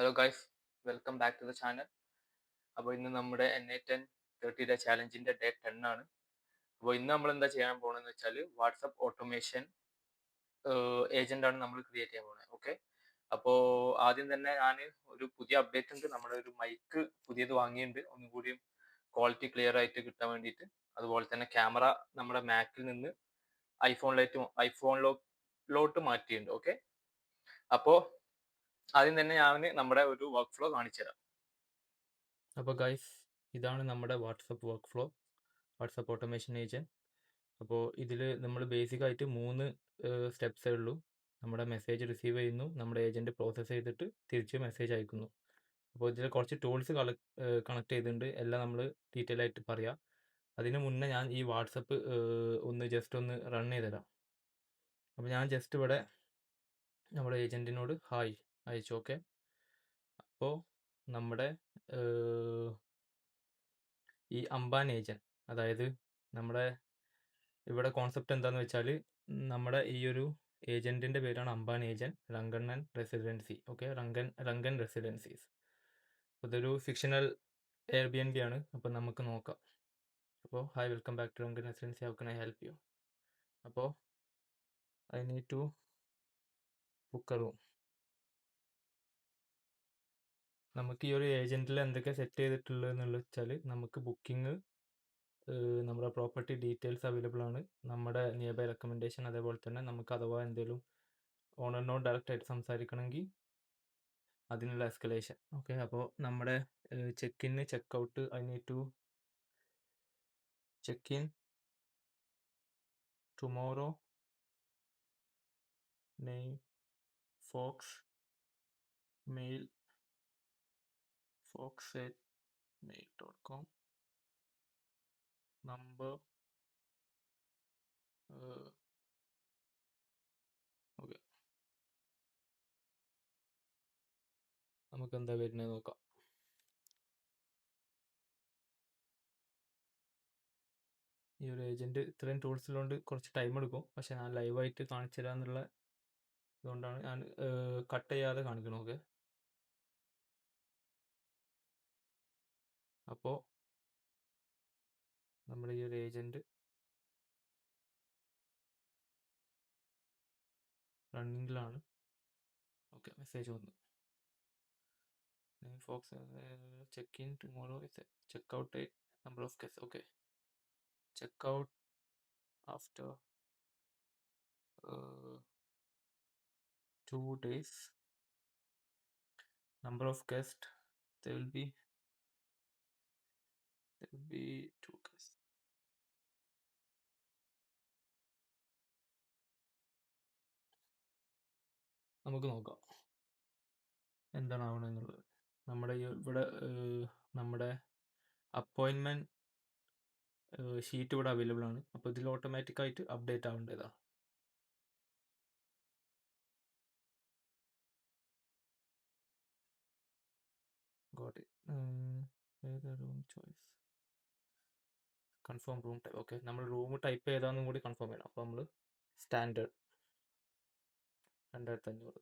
Hello guys, welcome back to the channel. അപ്പോൾ ഇന്ന് നമ്മുടെ NA10 30 ഡേ ചാലഞ്ചിൻ്റെ ഡേ 10 ആണ്. അപ്പോൾ ഇന്ന് നമ്മൾ എന്താ ചെയ്യാൻ പോകണമെന്ന് വെച്ചാൽ വാട്സപ്പ് ഓട്ടോമേഷൻ ഏജന്റ് ആണ് നമ്മൾ ക്രിയേറ്റ് ചെയ്യാൻ പോകുന്നത്. ഓക്കെ, അപ്പോൾ ആദ്യം തന്നെ ഞാൻ ഒരു പുതിയ അപ്ഡേറ്റ് ഉണ്ട്. നമ്മുടെ ഒരു മൈക്ക് പുതിയത് വാങ്ങിയിട്ടുണ്ട്, ഒന്നും കൂടിയും ക്വാളിറ്റി ക്ലിയർ ആയിട്ട് കിട്ടാൻ വേണ്ടിയിട്ട്. അതുപോലെ തന്നെ ക്യാമറ നമ്മുടെ മാക്കിൽ നിന്ന് ഐഫോണിലോട്ട് മാറ്റിയിട്ടുണ്ട്. ഓക്കെ, അപ്പോൾ ആദ്യം തന്നെ ഞാൻ നമ്മുടെ ഒരു വർക്ക് ഫ്ലോ കാണിച്ചു തരാം. അപ്പോൾ ഗൈസ്, ഇതാണ് നമ്മുടെ WhatsApp work flow, WhatsApp automation agent. അപ്പോൾ ഇതിൽ നമ്മൾ ബേസിക്കായിട്ട് 3 സ്റ്റെപ്സേ ഉള്ളൂ. നമ്മുടെ മെസ്സേജ് റിസീവ് ചെയ്യുന്നു, നമ്മുടെ ഏജന്റ് പ്രോസസ്സ് ചെയ്തിട്ട് തിരിച്ച് മെസ്സേജ് അയക്കുന്നു. അപ്പോൾ ഇതിൽ കുറച്ച് ടൂൾസ് കണക്ട് ചെയ്തിട്ടുണ്ട്, എല്ലാം നമ്മൾ ഡീറ്റെയിൽ ആയിട്ട് പറയാം. അതിന് മുന്നേ ഞാൻ ഈ വാട്സപ്പ് ഒന്ന് റൺ ചെയ്ത് തരാം. അപ്പോൾ ഞാൻ ജസ്റ്റ് ഇവിടെ നമ്മുടെ ഏജന്റിനോട് ഹായ് അയച്ചു. ഓക്കെ, അപ്പോൾ നമ്മുടെ ഈ അംബാൻ ഏജന്റ്, അതായത് നമ്മുടെ ഇവിടെ കോൺസെപ്റ്റ് എന്താണെന്ന് വെച്ചാൽ, നമ്മുടെ ഈ ഒരു ഏജന്റിന്റെ പേരാണ് Amban agent Rangannan Residency. Okay, Rangan Residencies. ഇതൊരു ഫിക്ഷണൽ Airbnb ആണ്. അപ്പോൾ നമുക്ക് നോക്കാം. അപ്പോൾ hi, welcome back to Rangan Residency, how can I help you? അപ്പോൾ I need to book a room. നമുക്ക് ഈ ഒരു ഏജന്റിൽ എന്തൊക്കെ സെറ്റ് ചെയ്തിട്ടുള്ളത് എന്നുള്ള വെച്ചാൽ, നമുക്ക് ബുക്കിംഗ്, നമ്മുടെ പ്രോപ്പർട്ടി ഡീറ്റെയിൽസ് അവൈലബിൾ ആണ്, നമ്മുടെ നിയർ ബൈ റെക്കമെൻഡേഷൻ, അതേപോലെ തന്നെ നമുക്ക് അഥവാ എന്തെങ്കിലും ഓണറിനോട് ഡയറക്റ്റ് ആയിട്ട് സംസാരിക്കണമെങ്കിൽ അതിനുള്ള എസ്കലേഷൻ. ഓക്കെ, അപ്പോൾ നമ്മുടെ check in check out, I need to check in tomorrow, name fox, mail fox@mail.com, number okay, നമുക്ക് എന്താ വരുന്നത് നോക്കാം. ഈ ഒരു ഏജന്റ് ഇത്രയും ടൂൾസിലുണ്ട്, കുറച്ച് ടൈം എടുക്കും. പക്ഷെ ഞാൻ ലൈവായിട്ട് കാണിച്ചു തരാമെന്നുള്ള ഇതുകൊണ്ടാണ് ഞാൻ കട്ട് ചെയ്യാതെ കാണിക്കണം. ഓക്കെ, അപ്പോൾ നമ്മുടെ ഈ ഒരു ഏജന്റ് റണ്ണിങ്ങിലാണ്. ഓക്കെ, മെസ്സേജ് വന്നു. Fox check in tomorrow, check out number of guest. Okay, check out after 2 days. Number of guests, there will be 2 guests. നമുക്ക് നോക്കാം എന്താണ് ആവണമെന്നുള്ളത്. നമ്മുടെ ഇവിടെ നമ്മുടെ അപ്പോയിൻമെന്റ് ഷീറ്റ് ഇവിടെ അവൈലബിൾ ആണ്. അപ്പോൾ ഇതിൽ ഓട്ടോമാറ്റിക്കായിട്ട് അപ്ഡേറ്റ് ആവേണ്ടതാണ്. Got it. Room choice, confirm room type. Okay, നമ്മൾ റൂം ടൈപ്പ് ചെയ്താന്നും കൂടി കൺഫേം ചെയ്യണം. അപ്പോൾ നമ്മൾ സ്റ്റാൻഡേർഡ് 2500.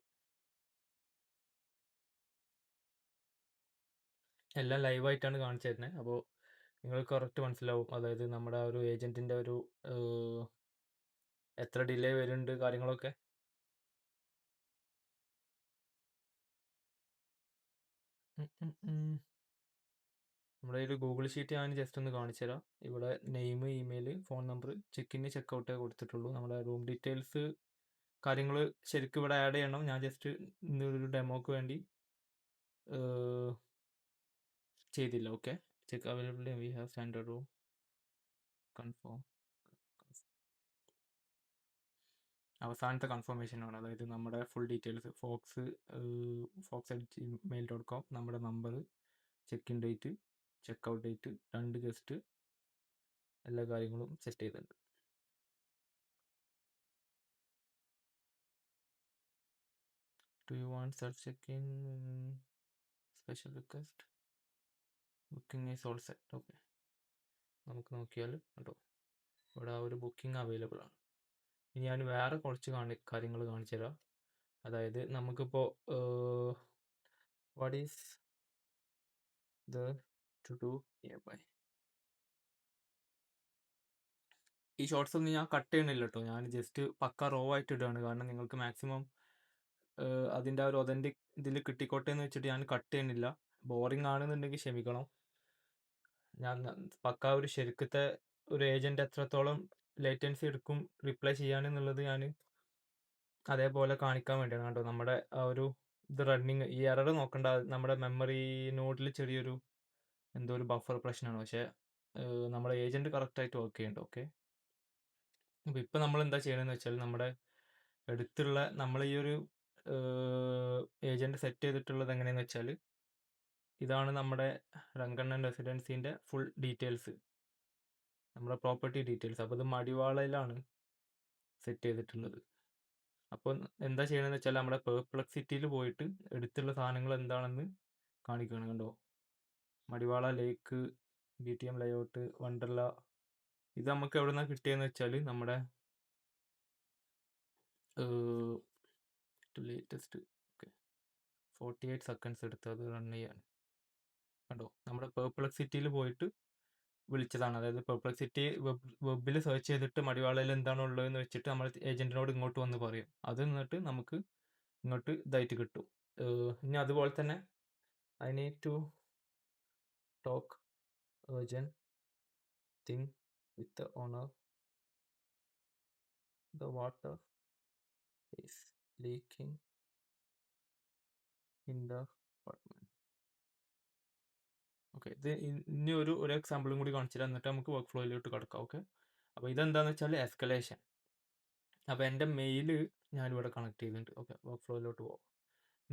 എല്ലാം ലൈവായിട്ടാണ് കാണിച്ചു തരുന്നത്. അപ്പോൾ നിങ്ങൾക്ക് കറക്റ്റ് മനസ്സിലാവും, അതായത് നമ്മുടെ ഒരു ഏജന്റിന്റെ ഒരു എത്ര ഡിലേ വരുന്നുണ്ട് കാര്യങ്ങളൊക്കെ. നമ്മുടെ ഒരു ഗൂഗിൾ ഷീറ്റ് ഞാൻ ജസ്റ്റ് ഒന്ന് കാണിച്ചു തരാം. ഇവിടെ name, email, phone number, check in check ഔട്ടേ കൊടുത്തിട്ടുള്ളൂ. നമ്മുടെ റൂം ഡീറ്റെയിൽസ് കാര്യങ്ങൾ ശരിക്കും ഇവിടെ ആഡ് ചെയ്യണം. ഞാൻ ജസ്റ്റ് ഒരു ഡെമോക്ക് വേണ്ടി ചെയ്തില്ല. Okay, check availability, we have standard room, confirm. അവസാനത്തെ കൺഫർമേഷൻ ആണ്, അതായത് നമ്മുടെ ഫുൾ ഡീറ്റെയിൽസ് fox@gmail.com, നമ്മുടെ number, check in date, check out date, 2 guest, എല്ലാ കാര്യങ്ങളും സെറ്റ് ചെയ്തിട്ടുണ്ട്. Do you want self check-in, special request? Booking is all set. Okay, നമുക്ക് നോക്കിയാൽ കേട്ടോ, ഇവിടെ ആ ഒരു ബുക്കിംഗ് അവൈലബിൾ ആണ്. ഇനി ഞാൻ വേറെ കുറച്ച് കാര്യങ്ങൾ കാണിച്ചു തരാം. അതായത് നമുക്കിപ്പോൾ what is the to do nearby. ഈ ഷോർട്സ് ഒന്നും ഞാൻ കട്ട് ചെയ്യണില്ല കേട്ടോ, ഞാൻ ജസ്റ്റ് പക്ക റോ ആയിട്ട് ഇടുകയാണ്. കാരണം നിങ്ങൾക്ക് മാക്സിമം അതിൻ്റെ ആ ഒരു ഒതൻറ്റിക് ഇതിൽ കിട്ടിക്കോട്ടെ എന്ന് വെച്ചിട്ട് ഞാൻ കട്ട് ചെയ്യണില്ല. ബോറിംഗ് ആണെന്നുണ്ടെങ്കിൽ ക്ഷമിക്കണം. ഞാൻ പക്ക ഒരു ശരിക്കത്തെ ഒരു ഏജൻറ്റ് എത്രത്തോളം ലേറ്റൻസി എടുക്കും റിപ്ലൈ ചെയ്യാനെന്നുള്ളത് ഞാൻ അതേപോലെ കാണിക്കാൻ വേണ്ടിയാണ് കേട്ടോ. നമ്മുടെ ആ ഒരു ഇത് റണ്ണിങ്, ഈ എറർ നോക്കണ്ട, നമ്മുടെ മെമ്മറി നോഡിൽ ചെറിയൊരു എന്തോ ഒരു ബഫർ പ്രശ്നമാണ്. പക്ഷേ നമ്മുടെ ഏജൻറ്റ് കറക്റ്റായിട്ട് വർക്ക് ചെയ്യുന്നുണ്ട്. ഓക്കെ, അപ്പോൾ ഇപ്പോൾ നമ്മൾ എന്താ ചെയ്യണമെന്ന് വെച്ചാൽ നമ്മുടെ അടുത്തുള്ള നമ്മൾ ഈ ഒരു ഏജൻറ്റ് സെറ്റ് ചെയ്തിട്ടുള്ളത് എങ്ങനെയെന്ന് വെച്ചാൽ, ഇതാണ് നമ്മുടെ രംഗണ്ണൻ റെസിഡൻസിൻ്റെ ഫുൾ ഡീറ്റെയിൽസ്, നമ്മുടെ പ്രോപ്പർട്ടി ഡീറ്റെയിൽസ്. അപ്പോൾ ഇത് മടിവാളയിലാണ് സെറ്റ് ചെയ്തിട്ടുള്ളത്. അപ്പോൾ എന്താ ചെയ്യണമെന്ന് വെച്ചാൽ നമ്മുടെ പെർപ്ലക്സിറ്റിയിൽ പോയിട്ട് എടുത്തുള്ള സാധനങ്ങൾ എന്താണെന്ന് കാണിക്കുകയാണ്. കണ്ടോ, മടിവാള ലേക്ക്, BTM ലേഔട്ട്, വണ്ടർല. ഇത് നമുക്ക് എവിടെ നിന്നാണ് കിട്ടിയെന്ന് വെച്ചാൽ നമ്മുടെ ലേറ്റസ്റ്റ് 48 സെക്കൻഡ്സ് എടുത്ത് അത് റൺ ചെയ്യാൻ. കണ്ടോ, നമ്മുടെ പെർപ്ലക്സിറ്റിയിൽ പോയിട്ട് വിളിച്ചതാണ്. അതായത് പെർപ്ലക്സിറ്റി വെബിൽ സെർച്ച് ചെയ്തിട്ട് മടിവാളയിൽ എന്താണ് ഉള്ളതെന്ന് വെച്ചിട്ട് നമ്മൾ ഏജൻറ്റിനോട് ഇങ്ങോട്ട് വന്ന് പറയും. അത് എന്നിട്ട് നമുക്ക് ഇങ്ങോട്ട് ഇതായിട്ട് കിട്ടും. ഇനി അതുപോലെ തന്നെ I need to talk urgent thing with the owner. The water is leaking in the apartment. Okay, ഇത് ഇനി ഒരു എക്സാമ്പിളും കൂടി കാണിച്ചിട്ട് എന്നിട്ട് നമുക്ക് വർക്ക് ഫ്ലോയിലോട്ട് കിടക്കാം. ഓക്കെ, അപ്പോൾ ഇതെന്താണെന്ന് വെച്ചാൽ എസ്കലേഷൻ. അപ്പോൾ എൻ്റെ മെയിൽ ഞാനിവിടെ കണക്ട് ചെയ്തിട്ടുണ്ട്. ഓക്കെ, വർക്ക് ഫ്ലോയിലോട്ട് പോകാം.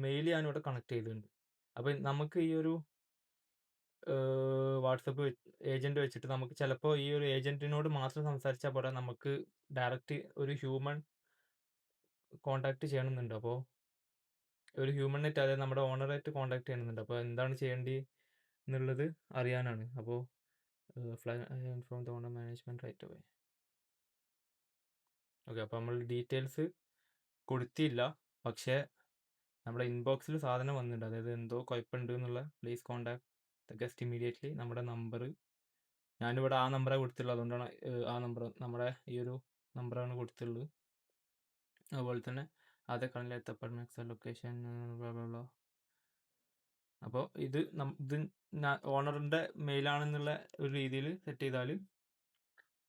മെയിൽ ഞാനിവിടെ കണക്ട് ചെയ്തിട്ടുണ്ട്. അപ്പോൾ നമുക്ക് ഈ ഒരു വാട്സപ്പ് ഏജൻറ്റ് വെച്ചിട്ട് നമുക്ക് ചിലപ്പോൾ ഈ ഒരു ഏജൻറ്റിനോട് മാത്രം സംസാരിച്ചാൽ പോരാ, നമുക്ക് ഡയറക്റ്റ് ഒരു ഹ്യൂമൻ കോണ്ടാക്ട് ചെയ്യണമെന്നുണ്ട്. അപ്പോൾ ഒരു ഹ്യൂമനായിട്ട്, അതായത് നമ്മുടെ ഓണറായിട്ട് കോണ്ടാക്ട് ചെയ്യണമെന്നുണ്ട്. അപ്പോൾ എന്താണ് ചെയ്യേണ്ടി എന്നുള്ളത് അറിയാനാണ്. അപ്പോൾ inform the owner management right away. Okay, അപ്പോൾ നമ്മൾ ഡീറ്റെയിൽസ് കൊടുത്തില്ല, പക്ഷേ നമ്മുടെ ഇൻബോക്സിൽ സാധനം വന്നിട്ടുണ്ട്. അതായത് എന്തോ കുഴപ്പമുണ്ട് എന്നുള്ള, please contact the guest immediately. നമ്മുടെ നമ്പർ ഞാനിവിടെ ആ നമ്പറാണ് കൊടുത്തുള്ളത്, അതുകൊണ്ടാണ് ആ നമ്പർ, നമ്മുടെ ഈ ഒരു നമ്പറാണ് കൊടുത്തുള്ളത്. അതുപോലെ തന്നെ അതേ കണക്കിൽ അപ്പാർട്ട്മെന്റ് ലൊക്കേഷൻ. അപ്പോൾ ഇത് ഓണറിൻ്റെ മെയിലാണെന്നുള്ള ഒരു രീതിയിൽ സെറ്റ് ചെയ്താൽ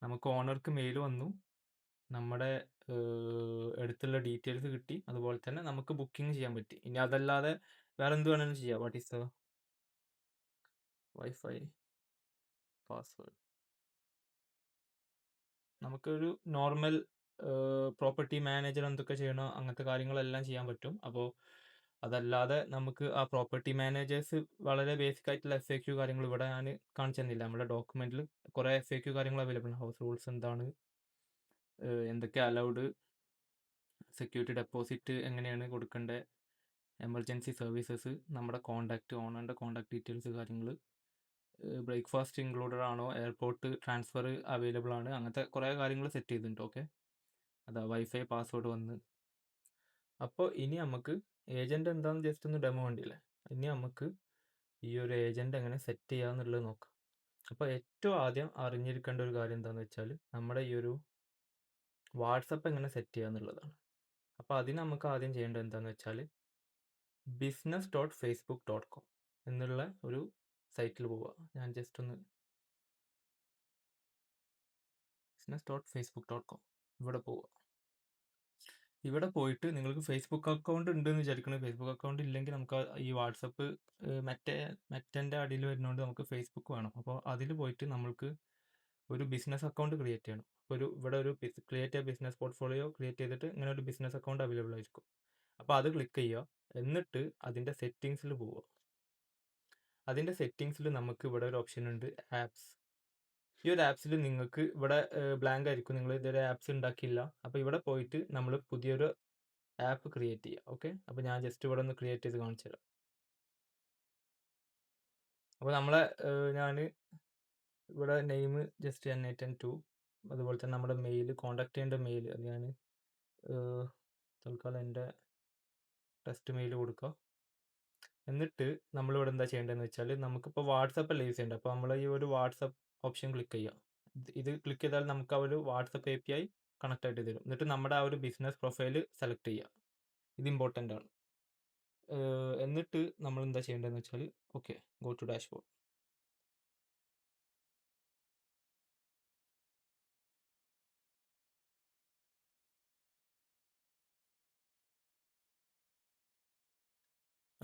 നമുക്ക് ഓണർക്ക് മെയിൽ വന്നു, നമ്മുടെ അടുത്തുള്ള ഡീറ്റെയിൽസ് കിട്ടി, അതുപോലെ തന്നെ നമുക്ക് ബുക്കിംഗ് ചെയ്യാൻ പറ്റി. ഇനി അതല്ലാതെ വേറെ എന്ത് വേണമെങ്കിലും ചെയ്യാം. What is the wifi password. നമുക്കൊരു നോർമൽ പ്രോപ്പർട്ടി മാനേജർ എന്തൊക്കെ ചെയ്യണോ അങ്ങനത്തെ കാര്യങ്ങളെല്ലാം ചെയ്യാൻ പറ്റും. അപ്പോൾ അതല്ലാതെ നമുക്ക് ആ പ്രോപ്പർട്ടി മാനേജേഴ്സ് വളരെ ബേസിക് ആയിട്ടുള്ള FAQ കാര്യങ്ങൾ ഇവിടെ ഞാൻ കാണിച്ചു തന്നില്ല. നമ്മുടെ ഡോക്യുമെൻറ്റിൽ കുറേ FAQ കാര്യങ്ങൾ അവൈലബിൾ ആണ്. ഹൗസ് റൂൾസ് എന്താണ്, എന്തൊക്കെ അലൗഡ്, സെക്യൂരിറ്റി ഡെപ്പോസിറ്റ് എങ്ങനെയാണ് കൊടുക്കേണ്ടത്, എമർജൻസി സർവീസസ്, നമ്മുടെ കോണ്ടാക്ട്, ഓണറിൻ്റെ കോണ്ടാക്ട് ഡീറ്റെയിൽസ് കാര്യങ്ങൾ, ബ്രേക്ക്ഫാസ്റ്റ് ഇൻക്ലൂഡഡ് ആണോ, എയർപോർട്ട് ട്രാൻസ്ഫർ അവൈലബിൾ ആണ്, അങ്ങനത്തെ കുറേ കാര്യങ്ങൾ സെറ്റ് ചെയ്തിട്ടുണ്ട്. ഓക്കെ, അതാ വൈഫൈ പാസ്വേഡ് വന്ന്. അപ്പോൾ ഇനി നമുക്ക് ഏജൻറ്റ് എന്താണെന്ന് ജസ്റ്റ് ഒന്ന് ഡെമോ വേണ്ടിയില്ലേ, ഇനി നമുക്ക് ഈ ഒരു ഏജൻറ്റ് എങ്ങനെ സെറ്റ് ചെയ്യാമെന്നുള്ളത് നോക്കാം. അപ്പോൾ ഏറ്റവും ആദ്യം അറിഞ്ഞിരിക്കേണ്ട ഒരു കാര്യം എന്താണെന്ന് വെച്ചാൽ നമ്മുടെ ഈ ഒരു വാട്സപ്പ് എങ്ങനെ സെറ്റ് ചെയ്യാന്നുള്ളതാണ്. അപ്പോൾ അതിന് നമുക്ക് ആദ്യം ചെയ്യേണ്ടത് എന്താണെന്ന് വെച്ചാൽ business.facebook.com എന്നുള്ള ഒരു സൈറ്റിൽ പോവുക. ഞാൻ ജസ്റ്റ് ഒന്ന് business.facebook.com ഇവിടെ പോവുക. ഇവിടെ പോയിട്ട് നിങ്ങൾക്ക് ഫേസ്ബുക്ക് അക്കൗണ്ട് ഉണ്ടെന്ന് വിചാരിക്കണം. ഫേസ്ബുക്ക് അക്കൗണ്ട് ഇല്ലെങ്കിൽ നമുക്ക് ഈ വാട്സപ്പ് മെറ്റൻ്റെ അടിയിൽ വരുന്നതുകൊണ്ട് നമുക്ക് ഫേസ്ബുക്ക് വേണം. അപ്പോൾ അതിൽ പോയിട്ട് നമ്മൾക്ക് ഒരു ബിസിനസ് അക്കൗണ്ട് ക്രിയേറ്റ് ചെയ്യണം. ഇവിടെ ഒരു ക്രിയേറ്റ് ബിസിനസ് പോർട്ട്ഫോളിയോ ക്രിയേറ്റ് ചെയ്തിട്ട് ഇങ്ങനെ ഒരു ബിസിനസ് അക്കൗണ്ട് അവൈലബിൾ ആയിരിക്കും. അപ്പോൾ അത് ക്ലിക്ക് ചെയ്യുക, എന്നിട്ട് അതിൻ്റെ സെറ്റിങ്സിൽ പോവുക. അതിൻ്റെ സെറ്റിങ്സിൽ നമുക്ക് ഇവിടെ ഒരു ഓപ്ഷൻ ഉണ്ട്, ആപ്സ്. ഈ ഒരു ആപ്സിൽ നിങ്ങൾക്ക് ഇവിടെ ബ്ലാങ്ക് ആയിരിക്കും, നിങ്ങൾ ഇതുവരെ ആപ്സ് ഉണ്ടാക്കിയില്ല. അപ്പോൾ ഇവിടെ പോയിട്ട് നമ്മൾ പുതിയൊരു ആപ്പ് ക്രിയേറ്റ് ചെയ്യുക. ഓക്കെ, അപ്പോൾ ഞാൻ ജസ്റ്റ് ഇവിടെ ഒന്ന് ക്രിയേറ്റ് ചെയ്ത് കാണിച്ചു തരാം. അപ്പോൾ നമ്മളെ ഞാൻ ഇവിടെ നെയിം ജസ്റ്റ് N8N2, അതുപോലെ തന്നെ നമ്മുടെ മെയിൽ, കോണ്ടാക്ട് ചെയ്യേണ്ട മെയിൽ അത് ഞാൻ തൽക്കാലം എൻ്റെ ടെസ്റ്റ് മെയിൽ കൊടുക്കുക. എന്നിട്ട് നമ്മളിവിടെ എന്താ ചെയ്യേണ്ടതെന്ന് വെച്ചാൽ നമുക്കിപ്പോൾ വാട്സപ്പ് അല്ല യൂസ് ചെയ്യേണ്ടത്. അപ്പോൾ നമ്മൾ ഈ ഒരു വാട്സപ്പ് ഓപ്ഷൻ ക്ലിക്ക് ചെയ്യുക. ഇത് ക്ലിക്ക് ചെയ്താൽ നമുക്ക് ആ ഒരു വാട്സപ്പ് API കണക്ട് ആയിട്ട് തരും. എന്നിട്ട് നമ്മുടെ ആ ഒരു ബിസിനസ് പ്രൊഫൈൽ സെലക്ട് ചെയ്യുക. ഇത് ഇമ്പോർട്ടൻ്റ് ആണ്. എന്നിട്ട് നമ്മൾ എന്താ ചെയ്യേണ്ടതെന്ന് വെച്ചാൽ okay, go to dashboard.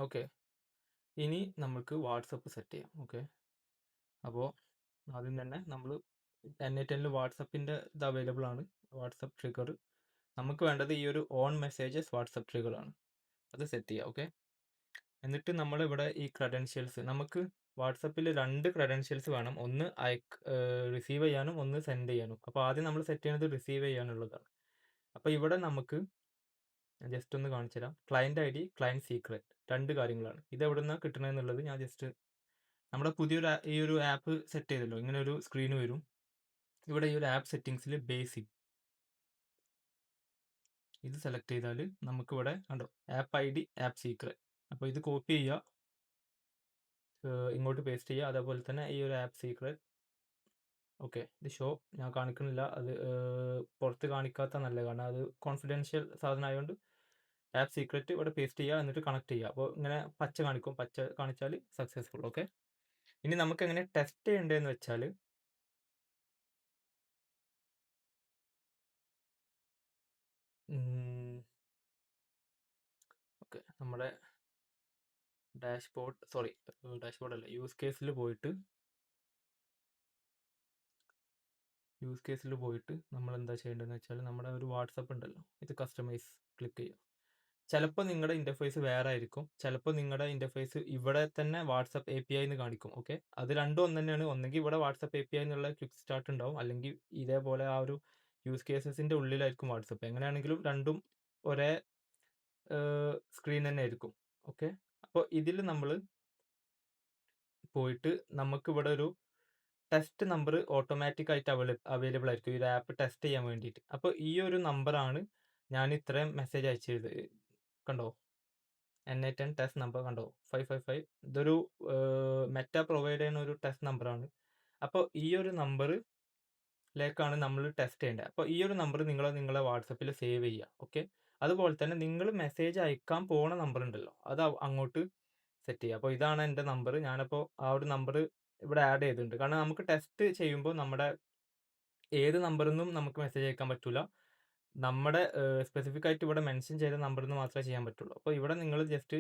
Okay, ഇനി നമുക്ക് വാട്സപ്പ് സെറ്റ് ചെയ്യാം. ഓക്കെ, അപ്പോൾ ആദ്യം തന്നെ നമ്മൾ N8N വാട്സപ്പിൻ്റെ ഇത് അവൈലബിൾ ആണ്, വാട്സപ്പ് ട്രിഗർ. നമുക്ക് വേണ്ടത് ഈ ഒരു ഓൺ മെസ്സേജസ് വാട്സപ്പ് ട്രിഗർ ആണ്, അത് സെറ്റ് ചെയ്യുക. ഓക്കെ, എന്നിട്ട് നമ്മളിവിടെ ഈ ക്രെഡൻഷ്യൽസ്, നമുക്ക് വാട്സപ്പിൽ 2 ക്രെഡൻഷ്യൽസ് വേണം, ഒന്ന് റിസീവ് ചെയ്യാനും ഒന്ന് സെൻഡ് ചെയ്യാനും. അപ്പോൾ ആദ്യം നമ്മൾ സെറ്റ് ചെയ്യുന്നത് റിസീവ് ചെയ്യാനുള്ളതാണ്. അപ്പോൾ ഇവിടെ നമുക്ക് ഞാൻ ജസ്റ്റ് ഒന്ന് കാണിച്ചു തരാം. ക്ലയൻറ്റ് ID, ക്ലയൻറ്റ് സീക്രട്ട്, 2 കാര്യങ്ങളാണ്. ഇത് എവിടെ നിന്നാണ് കിട്ടണമെന്നുള്ളത് ഞാൻ ജസ്റ്റ്, നമ്മുടെ പുതിയൊരു ഈ ഒരു ആപ്പ് സെറ്റ് ചെയ്തല്ലോ, ഇങ്ങനെ ഒരു സ്ക്രീൻ വരും. ഇവിടെ ഈ ഒരു ആപ്പ് സെറ്റിങ്സിൽ ബേസിക് ഇത് സെലക്ട് ചെയ്താൽ നമുക്കിവിടെ കണ്ടോ ആപ്പ് ID, ആപ്പ് സീക്രട്ട്. അപ്പോൾ ഇത് കോപ്പി ചെയ്യുക, ഇങ്ങോട്ട് പേസ്റ്റ് ചെയ്യുക. അതേപോലെ തന്നെ ഈ ഒരു ആപ്പ് സീക്രട്ട്, ഓക്കെ, ഇത് ഷോ ഞാൻ കാണിക്കുന്നില്ല, അത് പുറത്ത് കാണിക്കാത്ത നല്ലത്, കാരണം അത് കോൺഫിഡൻഷ്യൽ സാധനം ആയതുകൊണ്ട്. ആപ്പ് സീക്രട്ട് ഇവിടെ പേസ്റ്റ് ചെയ്യുക, എന്നിട്ട് കണക്ട് ചെയ്യുക. അപ്പോൾ ഇങ്ങനെ പച്ച കാണിക്കും, പച്ച കാണിച്ചാൽ സക്സസ്ഫുൾ. ഓക്കെ, ഇനി നമുക്ക് എങ്ങനെ ടെസ്റ്റ് ചെയ്യേണ്ടതെന്ന് വെച്ചാൽ ഓക്കെ, നമ്മുടെ ഡാഷ്ബോർഡ് അല്ല, യൂസ് കേസിൽ പോയിട്ട് നമ്മൾ എന്താ ചെയ്യേണ്ടതെന്ന് വെച്ചാൽ നമ്മുടെ ഒരു വാട്സപ്പ് ഉണ്ടല്ലോ, ഇത് കസ്റ്റമൈസ് ക്ലിക്ക് ചെയ്യുക. ചിലപ്പോൾ നിങ്ങളുടെ ഇൻ്റർഫേസ് വേറെ ആയിരിക്കും, ചിലപ്പോൾ നിങ്ങളുടെ ഇൻ്റർഫേസ് ഇവിടെ തന്നെ വാട്സപ്പ് API എന്ന് കാണിക്കും. ഓക്കെ, അത് രണ്ടും ഒന്ന് തന്നെയാണ്. ഒന്നെങ്കിൽ ഇവിടെ വാട്സപ്പ് API എന്നുള്ള ക്വിക്ക് സ്റ്റാർട്ട് ഉണ്ടാവും, അല്ലെങ്കിൽ ഇതേപോലെ ആ ഒരു യൂസ് കേസസിൻ്റെ ഉള്ളിലായിരിക്കും വാട്സപ്പ്. എങ്ങനെയാണെങ്കിലും രണ്ടും ഒരേ സ്ക്രീൻ തന്നെ ആയിരിക്കും. ഓക്കെ, അപ്പോൾ ഇതിൽ നമ്മൾ പോയിട്ട് നമുക്കിവിടെ ഒരു ടെസ്റ്റ് നമ്പർ ഓട്ടോമാറ്റിക് ആയിട്ട് അവൈലബിൾ ആയിരിക്കും ഈ ഒരു ആപ്പ് ടെസ്റ്റ് ചെയ്യാൻ വേണ്ടിയിട്ട്. അപ്പോൾ ഈ ഒരു നമ്പറാണ് ഞാൻ ഇത്രയും മെസ്സേജ് അയച്ചത്. കണ്ടോ, N8N ടെസ്റ്റ് നമ്പർ കണ്ടോ, 555. ഇതൊരു മെറ്റ പ്രൊവൈഡ് ചെയ്യുന്ന ഒരു ടെസ്റ്റ് നമ്പറാണ്. അപ്പോൾ ഈ ഒരു നമ്പറിലേക്കാണ് നമ്മൾ ടെസ്റ്റ് ചെയ്യേണ്ടത്. അപ്പോൾ ഈ ഒരു നമ്പർ നിങ്ങളെ വാട്സപ്പിൽ സേവ് ചെയ്യുക. ഓക്കെ, അതുപോലെ തന്നെ നിങ്ങൾ മെസ്സേജ് അയക്കാൻ പോണ നമ്പർ ഉണ്ടല്ലോ, അത് അങ്ങോട്ട് സെറ്റ് ചെയ്യുക. അപ്പോൾ ഇതാണ് എൻ്റെ നമ്പർ. ഞാനപ്പോൾ ആ ഒരു നമ്പർ ഇവിടെ ആഡ് ചെയ്തിട്ടുണ്ട്, കാരണം നമുക്ക് ടെസ്റ്റ് ചെയ്യുമ്പോൾ നമ്മുടെ ഏത് നമ്പറിൽ നിന്നും നമുക്ക് മെസ്സേജ് അയക്കാൻ പറ്റില്ല, നമ്മുടെ സ്പെസിഫിക് ആയിട്ട് ഇവിടെ മെൻഷൻ ചെയ്ത നമ്പറിൽ നിന്ന് മാത്രമേ ചെയ്യാൻ പറ്റുള്ളൂ. അപ്പോൾ ഇവിടെ നിങ്ങൾ ജസ്റ്റ്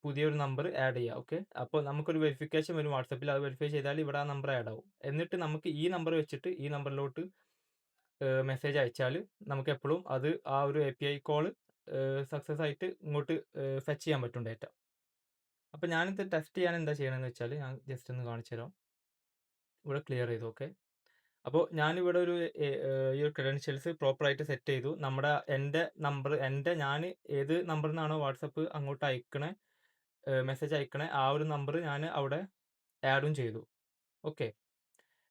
പുതിയൊരു നമ്പർ ആഡ് ചെയ്യുക. ഓക്കെ, അപ്പോൾ നമുക്കൊരു വെരിഫിക്കേഷൻ വരും വാട്സപ്പിൽ, അത് വെരിഫൈ ചെയ്താൽ ഇവിടെ ആ നമ്പർ ആഡ് ആവും. എന്നിട്ട് നമുക്ക് ഈ നമ്പർ വെച്ചിട്ട് ഈ നമ്പറിലോട്ട് മെസ്സേജ് അയച്ചാൽ നമുക്ക് എപ്പോഴും അത് ആ ഒരു API കോൾ സക്സസ് ആയിട്ട് ഇങ്ങോട്ട് ഫെച്ച് ചെയ്യാൻ പറ്റും ഡേറ്റ. അപ്പോൾ ഞാനിത് ടെസ്റ്റ് ചെയ്യാൻ എന്താ ചെയ്യണമെന്ന് വെച്ചാൽ ഞാൻ ജസ്റ്റ് ഒന്ന് കാണിച്ചു തരാം. ഇവിടെ ക്ലിയർ ചെയ്തു. ഓക്കെ, അപ്പോൾ ഞാനിവിടെ ഒരു ഈ ഒരു ക്രെഡൻഷ്യൽസ് പ്രോപ്പറായിട്ട് സെറ്റ് ചെയ്തു. ഞാൻ ഏത് നമ്പറിൽ നിന്നാണോ വാട്സപ്പ് അങ്ങോട്ട് അയക്കണേ, മെസ്സേജ് അയക്കണേ, ആ ഒരു നമ്പർ ഞാൻ അവിടെ ആഡും ചെയ്തു. ഓക്കെ,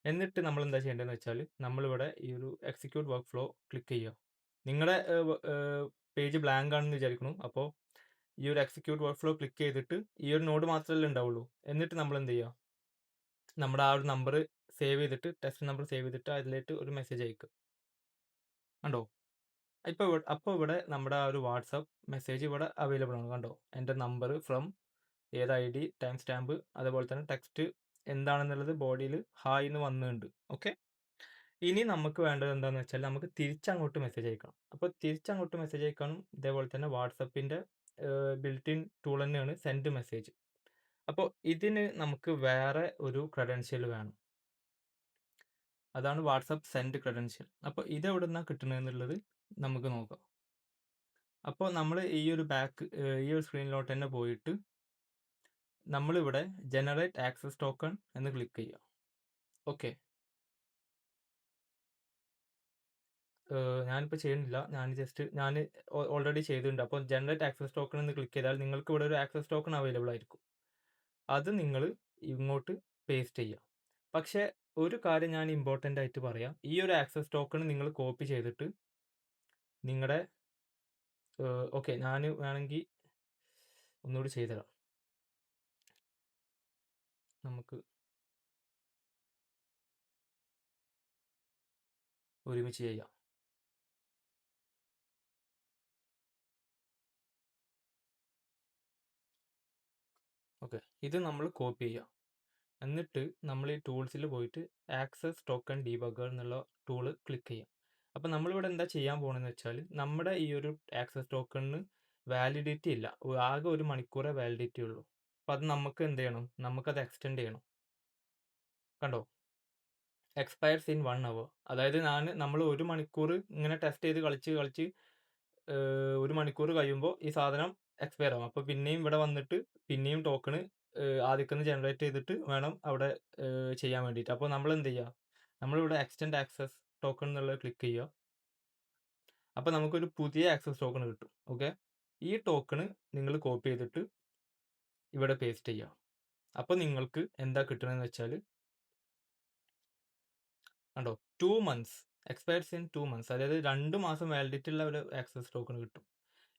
എന്നിട്ട് നമ്മൾ എന്താ ചെയ്യേണ്ടതെന്ന് വെച്ചാൽ നമ്മളിവിടെ ഈ ഒരു എക്സിക്യൂട്ട് വർക്ക് ഫ്ലോ ക്ലിക്ക് ചെയ്യുക. നിങ്ങളുടെ പേജ് ബ്ലാങ്ക് ആണെന്ന് വിചാരിക്കുന്നു. അപ്പോൾ ഈ ഒരു എക്സിക്യൂട്ട് വർക്ക് ഫ്ലോ ക്ലിക്ക് ചെയ്തിട്ട് ഈ ഒരു നോഡ് മാത്രമല്ലേ ഉണ്ടാവുള്ളൂ. എന്നിട്ട് നമ്മൾ എന്ത് ചെയ്യുക, നമ്മുടെ ആ ഒരു നമ്പർ സേവ് ചെയ്തിട്ട്, ടെസ്റ്റ് നമ്പർ സേവ് ചെയ്തിട്ട് അതിലേക്ക് ഒരു മെസ്സേജ് അയക്കുക. കണ്ടോ, അപ്പോൾ ഇവിടെ നമ്മുടെ ആ ഒരു വാട്സപ്പ് മെസ്സേജ് ഇവിടെ അവൈലബിൾ ആണ്. കണ്ടോ, എൻ്റെ നമ്പർ ഫ്രം ഏത് ID, ടൈം സ്റ്റാമ്പ്, അതുപോലെ തന്നെ ടെക്സ്റ്റ് എന്താണെന്നുള്ളത് ബോഡിയിൽ ഹായ് എന്ന് വന്നിട്ടുണ്ട്. ഓക്കെ, ഇനി നമുക്ക് വേണ്ടത് എന്താണെന്ന് വെച്ചാൽ നമുക്ക് തിരിച്ചങ്ങോട്ട് മെസ്സേജ് അയക്കണം. അപ്പോൾ തിരിച്ചങ്ങോട്ട് മെസ്സേജ് അയക്കാനും ഇതേപോലെ തന്നെ വാട്സപ്പിൻ്റെ ബിൽറ്റ് ഇൻ ടൂൾ തന്നെയാണ് സെൻഡ് മെസ്സേജ്. അപ്പോൾ ഇതിന് നമുക്ക് വേറെ ഒരു ക്രെഡൻഷ്യൽ വേണം, അതാണ് വാട്സപ്പ് സെൻഡ് ക്രെഡൻഷ്യൽ. അപ്പോൾ ഇതെവിടെ നിന്നാണ് കിട്ടുന്നതെന്നുള്ളത് നമുക്ക് നോക്കാം. അപ്പോൾ നമ്മൾ ഈ ഒരു സ്ക്രീനിലോട്ട് തന്നെ പോയിട്ട് നമ്മളിവിടെ ജനറേറ്റ് ആക്സസ് ടോക്കൺ എന്ന് ക്ലിക്ക് ചെയ്യുക. ഓക്കെ, ഞാനിപ്പോൾ ചെയ്യുന്നില്ല, ഞാൻ ഓൾറെഡി ചെയ്തിട്ടുണ്ട്. അപ്പോൾ ജനറേറ്റ് ആക്സസ് ടോക്കൺ എന്ന് ക്ലിക്ക് ചെയ്താൽ നിങ്ങൾക്ക് ഇവിടെ ഒരു ആക്സസ് ടോക്കൺ അവൈലബിൾ ആയിരിക്കും. അത് നിങ്ങൾ ഇങ്ങോട്ട് പേസ്റ്റ് ചെയ്യുക. പക്ഷേ ഒരു കാര്യം ഞാൻ ഇമ്പോർട്ടൻ്റ് ആയിട്ട് പറയാം, ഈ ഒരു ആക്സസ് ടോക്കൺ നിങ്ങൾ കോപ്പി ചെയ്തിട്ട് നിങ്ങളുടെ ഓക്കെ, ഞാൻ വേണമെങ്കിൽ ഒന്നുകൂടി ചെയ്തുതരാം. നമുക്ക് ഒരുമിച്ച് ചെയ്യാം. ഓക്കെ, ഇത് നമ്മൾ കോപ്പി ചെയ്യാം. എന്നിട്ട് നമ്മൾ ഈ ടൂൾസിൽ പോയിട്ട് ആക്സസ് ടോക്കൺ ഡീബഗർ എന്നുള്ള ടൂള് ക്ലിക്ക് ചെയ്യാം. അപ്പോൾ നമ്മളിവിടെ എന്താ ചെയ്യാൻ പോകണമെന്ന് വെച്ചാൽ, നമ്മുടെ ഈ ഒരു ആക്സസ് ടോക്കണിന് വാലിഡിറ്റി ഇല്ല, ആകെ 1 മണിക്കൂറേ വാലിഡിറ്റി ഉള്ളൂ. അപ്പോൾ അത് നമുക്ക് എന്ത് ചെയ്യണം, നമുക്കത് എക്സ്റ്റെൻഡ് ചെയ്യണം. കണ്ടോ, എക്സ്പയർസ് ഇൻ 1 അവർ. അതായത് നമ്മൾ 1 മണിക്കൂർ ഇങ്ങനെ ടെസ്റ്റ് ചെയ്ത് കളിച്ച് 1 മണിക്കൂർ കഴിയുമ്പോൾ ഈ സാധനം എക്സ്പയർ ആവും. അപ്പോൾ പിന്നെയും ഇവിടെ വന്നിട്ട് പിന്നെയും ടോക്കണ് ആദ്യക്കൊന്ന് ജനറേറ്റ് ചെയ്തിട്ട് വേണം അവിടെ ചെയ്യാൻ വേണ്ടിയിട്ട്. അപ്പോൾ നമ്മൾ എന്ത് ചെയ്യുക, നമ്മളിവിടെ എക്സ്റ്റെൻഡ് ആക്സസ് ടോക്കൺ എന്നുള്ളത് ക്ലിക്ക് ചെയ്യുക. അപ്പോൾ നമുക്കൊരു പുതിയ ആക്സസ് ടോക്കൺ കിട്ടും. ഓക്കെ, ഈ ടോക്കണ് നിങ്ങൾ കോപ്പി ചെയ്തിട്ട് ഇവിടെ പേസ്റ്റ് ചെയ്യുക. അപ്പോൾ നിങ്ങൾക്ക് എന്താ കിട്ടണമെന്ന് വെച്ചാൽ, കണ്ടോ, 2 months എക്സ്പയർസ് ഇൻ 2 months, അതായത് 2 മാസം വാലിഡിറ്റി ഉള്ള ഒരു ആക്സസ് ടോക്കൺ കിട്ടും.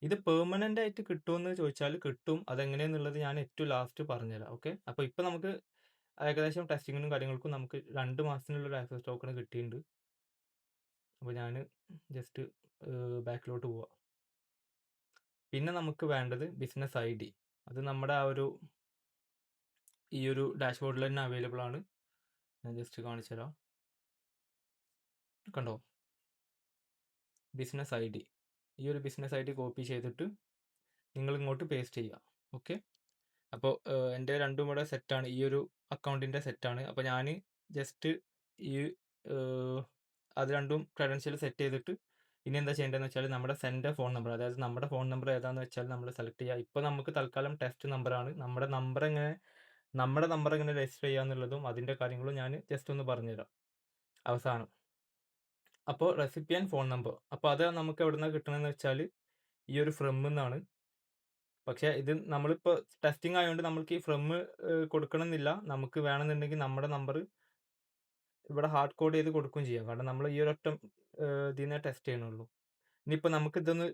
ഇത് പെർമനന്റ് ആയിട്ട് കിട്ടുമെന്ന് ചോദിച്ചാൽ കിട്ടും. അതെങ്ങനെയാന്നുള്ളത് ഞാൻ ഏറ്റവും ലാസ്റ്റ് പറഞ്ഞുതരാം. ഓക്കെ, അപ്പോൾ ഇപ്പോൾ നമുക്ക് ഏകദേശം ടെസ്റ്റിങ്ങിനും കാര്യങ്ങൾക്കും നമുക്ക് 2 മാസത്തിനുള്ള ഒരു ആക്സസ് ടോക്കൺ കിട്ടിയിട്ടുണ്ട്. അപ്പോൾ ഞാൻ ജസ്റ്റ് ബാക്കിലോട്ട് പോവാം. പിന്നെ നമുക്ക് വേണ്ടത് ബിസിനസ് ഐ ഡി. അത് നമ്മുടെ ഈ ഒരു ഡാഷ്ബോർഡിൽ തന്നെ അവൈലബിൾ ആണ്. ഞാൻ ജസ്റ്റ് കാണിച്ചു തരാം. കണ്ടോ, ബിസിനസ് ഐ ഡി. ഈ ഒരു ബിസിനസ് ഐ ഡി കോപ്പി ചെയ്തിട്ട് നിങ്ങൾ ഇങ്ങോട്ട് പേസ്റ്റ് ചെയ്യുക. ഓക്കെ, അപ്പോൾ എൻ്റെ രണ്ടും കൂടെ സെറ്റാണ്, ഈ ഒരു അക്കൗണ്ടിൻ്റെ സെറ്റാണ്. അപ്പോൾ ഞാൻ ജസ്റ്റ് ഈ അത് രണ്ടും ക്രെഡൻഷ്യൽ സെറ്റ് ചെയ്തിട്ട് ഇനി എന്താ ചെയ്യേണ്ടതെന്ന് വെച്ചാൽ, നമ്മുടെ സെൻഡർ ഫോൺ നമ്പർ, അതായത് നമ്മുടെ ഫോൺ നമ്പർ ഏതാണെന്ന് വെച്ചാൽ നമ്മൾ സെലക്ട് ചെയ്യുക. ഇപ്പോൾ നമുക്ക് തൽക്കാലം ടെസ്റ്റ് നമ്പറാണ്. നമ്മുടെ നമ്പർ എങ്ങനെ രജിസ്റ്റർ ചെയ്യുക എന്നുള്ളതും അതിൻ്റെ കാര്യങ്ങളും ഞാൻ ജസ്റ്റ് ഒന്ന് പറഞ്ഞുതരാം അവസാനം. അപ്പോൾ റെസിപ്പിയൻ ഫോൺ നമ്പർ, അപ്പോൾ അത് നമുക്ക് എവിടെ നിന്നാണ് കിട്ടണമെന്ന് വെച്ചാൽ ഈ ഒരു ഫ്രം എന്നാണ്. പക്ഷേ ഇത് നമ്മളിപ്പോൾ ടെസ്റ്റിംഗ് ആയതുകൊണ്ട് നമുക്ക് ഈ ഫ്രം കൊടുക്കണമെന്നില്ല. നമുക്ക് വേണമെന്നുണ്ടെങ്കിൽ നമ്മുടെ നമ്പർ ഇവിടെ ഹാർഡ് കോഡ് ചെയ്ത് കൊടുക്കുകയും ചെയ്യാം. കാരണം നമ്മൾ ഈ ഒരൊറ്റ ഇതിനെ ടെസ്റ്റ് ചെയ്യണുള്ളൂ. ഇനിയിപ്പോൾ നമുക്ക് ഇതൊന്ന്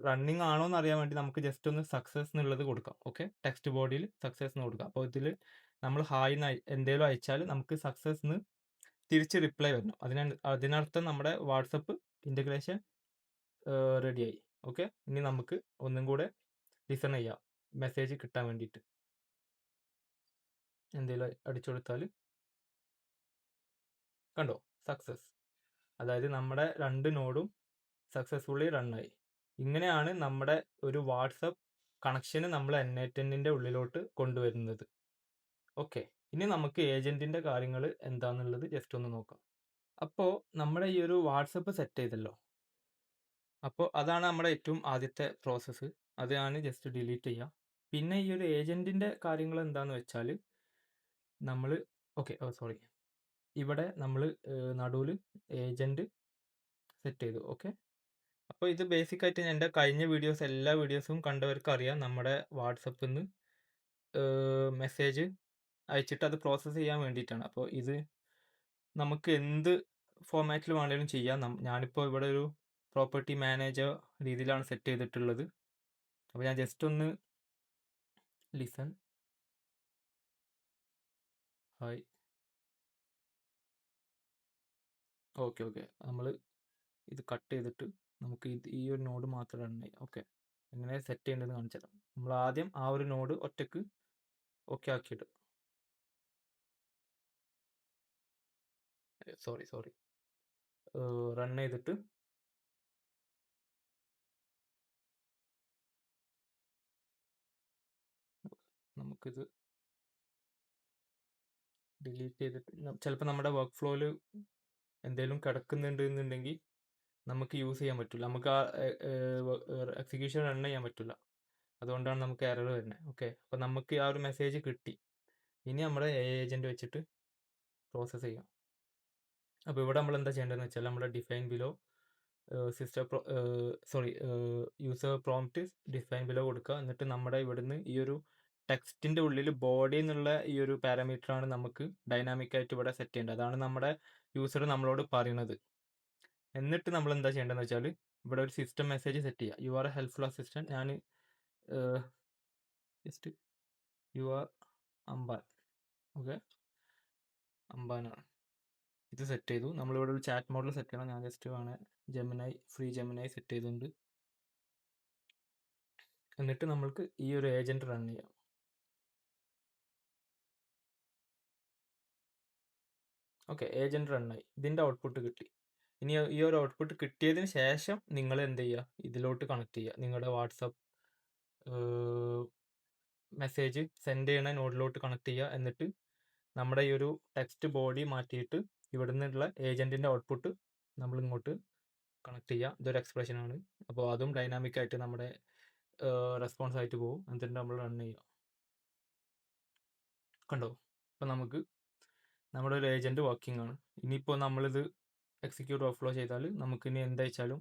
റണ്ണിങ് ആണോ എന്ന് അറിയാൻ വേണ്ടി നമുക്ക് ജസ്റ്റ് ഒന്ന് സക്സസ് എന്നുള്ളത് കൊടുക്കാം. ഓക്കെ, ടെക്സ്റ്റ് ബോഡിയിൽ സക്സസ് എന്ന് കൊടുക്കാം. അപ്പോൾ ഇതിൽ നമ്മൾ ഹായ് എന്തെങ്കിലും അയച്ചാൽ നമുക്ക് സക്സസ് എന്ന് തിരിച്ച് റിപ്ലൈ വരണം. അതിനർത്ഥം നമ്മുടെ വാട്സപ്പ് ഇൻ്റഗ്രേഷൻ റെഡിയായി. ഓക്കെ, ഇനി നമുക്ക് ഒന്നും കൂടെ ലിസൺ ചെയ്യാം മെസ്സേജ് കിട്ടാൻ വേണ്ടിയിട്ട്. എന്തെങ്കിലും അടിച്ചു കൊടുത്താൽ കണ്ടോ, സക്സസ്. അതായത് നമ്മുടെ 2 നോഡും സക്സസ്ഫുള്ളി റണ്ണായി. ഇങ്ങനെയാണ് നമ്മുടെ ഒരു വാട്സപ്പ് കണക്ഷന് നമ്മൾ N8Nൻ്റെ ഉള്ളിലോട്ട് കൊണ്ടുവരുന്നത്. ഓക്കെ, ഇനി നമുക്ക് ഏജൻറ്റിൻ്റെ കാര്യങ്ങൾ എന്താണെന്നുള്ളത് ജസ്റ്റ് ഒന്ന് നോക്കാം. അപ്പോൾ നമ്മുടെ ഈ ഒരു വാട്സപ്പ് സെറ്റ് ചെയ്തല്ലോ. അപ്പോൾ അതാണ് നമ്മുടെ ഏറ്റവും ആദ്യത്തെ പ്രോസസ്സ്. അത് ഞാൻ ജസ്റ്റ് ഡിലീറ്റ് ചെയ്യാം. പിന്നെ ഈ ഒരു ഏജൻറ്റിൻ്റെ കാര്യങ്ങൾ എന്താണെന്ന് വെച്ചാൽ, നമ്മൾ സോറി, ഇവിടെ നമ്മൾ നടുവിൽ ഏജൻറ്റ് സെറ്റ് ചെയ്തു. ഓക്കെ, അപ്പോൾ ഇത് ബേസിക് ആയിട്ട് എൻ്റെ കഴിഞ്ഞ എല്ലാ വീഡിയോസും കണ്ടവർക്ക് അറിയാം. നമ്മുടെ വാട്സപ്പിൽ നിന്ന് മെസ്സേജ് അയച്ചിട്ട് അത് പ്രോസസ്സ് ചെയ്യാൻ വേണ്ടിയിട്ടാണ്. അപ്പോൾ ഇത് നമുക്ക് എന്ത് ഫോർമാറ്റിൽ വേണമെങ്കിലും ചെയ്യാം. ഞാനിപ്പോൾ ഇവിടെ ഒരു പ്രോപ്പർട്ടി മാനേജർ രീതിയിലാണ് സെറ്റ് ചെയ്തിട്ടുള്ളത്. അപ്പോൾ ഞാൻ ജസ്റ്റ് ഒന്ന് ലിസൺ ഹായ്. ഓക്കെ, നമ്മൾ ഇത് കട്ട് ചെയ്തിട്ട് നമുക്ക് ഈ ഒരു നോഡ് മാത്രം റൺ ചെയ്യാം. ഓക്കെ, എങ്ങനെ സെറ്റ് ചെയ്യേണ്ടതെന്ന് കാണിച്ചു തരാം. നമ്മൾ ആദ്യം ആ ഒരു നോഡ് ഒറ്റക്ക് ഓക്കെ ആക്കിയിട്ട് സോറി റൺ ചെയ്തിട്ട് നമുക്കിത് ഡിലീറ്റ് ചെയ്തിട്ട് ചിലപ്പോൾ നമ്മുടെ വർക്ക് ഫ്ലോയിൽ എന്തെങ്കിലും കിടക്കുന്നുണ്ട് എന്നുണ്ടെങ്കിൽ നമുക്ക് യൂസ് ചെയ്യാൻ പറ്റില്ല, നമുക്ക് ആ എക്സിക്യൂഷൻ റൺ ചെയ്യാൻ പറ്റില്ല. അതുകൊണ്ടാണ് നമുക്ക് എറർ വരുന്നത്. ഓക്കെ, അപ്പോൾ നമുക്ക് ആ ഒരു മെസ്സേജ് കിട്ടി. ഇനി നമ്മുടെ ഏജൻറ്റ് വെച്ചിട്ട് പ്രോസസ്സ് ചെയ്യാം. അപ്പോൾ ഇവിടെ നമ്മൾ എന്താ ചെയ്യേണ്ടതെന്ന് വെച്ചാൽ, നമ്മുടെ define below user prompt define below കൊടുക്കുക. എന്നിട്ട് നമ്മുടെ ഇവിടുന്ന് ഈ ഒരു ടെക്സ്റ്റിൻ്റെ ഉള്ളിൽ ബോഡി എന്നുള്ള ഈ ഒരു പാരാമീറ്ററാണ് നമുക്ക് ഡൈനാമിക് ആയിട്ട് ഇവിടെ സെറ്റ് ചെയ്യേണ്ടത്. അതാണ് നമ്മുടെ യൂസർ നമ്മളോട് പറയുന്നത്. എന്നിട്ട് നമ്മൾ എന്താ ചെയ്യേണ്ടതെന്ന് വെച്ചാൽ, ഇവിടെ ഒരു സിസ്റ്റം മെസ്സേജ് സെറ്റ് ചെയ്യുക. You are A helpful assistant. ഞാൻ ജസ്റ്റ് യു ആർ അമ്പാൻ ഓക്കെ, അംബാനാണ്. ഇത് സെറ്റ് ചെയ്തു. നമ്മളിവിടെ ഒരു ചാറ്റ് മോഡിൽ സെറ്റ് ചെയ്യണം. ഞാൻ ജസ്റ്റ് ആണ് ഫ്രീ ജെമിനായി സെറ്റ് ചെയ്തിട്ടുണ്ട്. എന്നിട്ട് നമ്മൾക്ക് ഈ ഒരു ഏജൻറ്റ് റൺ ചെയ്യാം. ഓക്കെ, ഏജൻറ്റ് റണ്ണായി. ഇതിൻ്റെ ഔട്ട്പുട്ട് കിട്ടി. ഇനി ഈ ഒരു ഔട്ട്പുട്ട് കിട്ടിയതിന് ശേഷം നിങ്ങൾ എന്ത് ചെയ്യുക, ഇതിലോട്ട് കണക്ട് ചെയ്യുക. നിങ്ങളുടെ വാട്സപ്പ് മെസ്സേജ് സെൻഡ് ചെയ്യണ നോഡിലോട്ട് കണക്ട് ചെയ്യുക. എന്നിട്ട് നമ്മുടെ ഈ ഒരു ടെക്സ്റ്റ് ബോഡി മാറ്റിയിട്ട് ഇവിടെ നിന്നുള്ള ഏജൻറ്റിൻ്റെ ഔട്ട്പുട്ട് നമ്മൾ ഇങ്ങോട്ട് കണക്ട് ചെയ്യുക. ഇതൊരു എക്സ്പ്രഷൻ ആണ്. അപ്പോൾ അതും ഡൈനാമിക് ആയിട്ട് നമ്മുടെ റെസ്പോൺസ് ആയിട്ട് പോകും. എന്നിട്ട് നമ്മൾ റൺ ചെയ്യുക. കണ്ടോ, അപ്പോൾ നമുക്ക് നമ്മുടെ ഒരു ഏജൻറ്റ് വർക്കിംഗ് ആണ്. ഇനിയിപ്പോൾ നമ്മളിത് എക്സിക്യൂട്ട് ഓവർഫ്ലോ ചെയ്താൽ നമുക്ക് ഇനി എന്താ വെച്ചാലും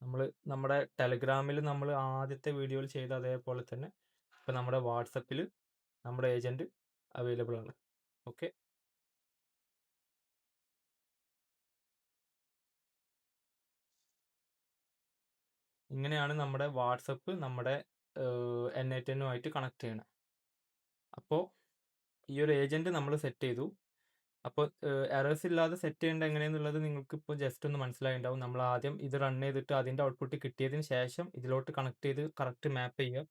നമ്മൾ നമ്മുടെ ടെലഗ്രാമിൽ നമ്മൾ ആദ്യത്തെ വീഡിയോയിൽ ചെയ്ത അതേപോലെ തന്നെ ഇപ്പോൾ നമ്മുടെ വാട്സപ്പിൽ നമ്മുടെ ഏജൻറ്റ് അവൈലബിൾ ആണ്. ഓക്കെ, ഇങ്ങനെയാണ് നമ്മുടെ വാട്സപ്പ് നമ്മുടെ N8N-ഉമായിട്ട് കണക്ട് ചെയ്യണം. അപ്പോൾ ഈ ഒരു ഏജൻറ്റ് നമ്മൾ സെറ്റ് ചെയ്തു. അപ്പോൾ എറേഴ്സ് ഇല്ലാതെ സെറ്റ് ചെയ്യേണ്ട എങ്ങനെയെന്നുള്ളത് നിങ്ങൾക്ക് ഇപ്പോൾ ജസ്റ്റ് ഒന്ന് മനസ്സിലായിട്ടുണ്ടാവും. നമ്മൾ ആദ്യം ഇത് റൺ ചെയ്തിട്ട് അതിൻ്റെ ഔട്ട്പുട്ട് കിട്ടിയതിന് ശേഷം ഇതിലോട്ട് കണക്ട് ചെയ്ത് കറക്റ്റ് മാപ്പ് ചെയ്യുക.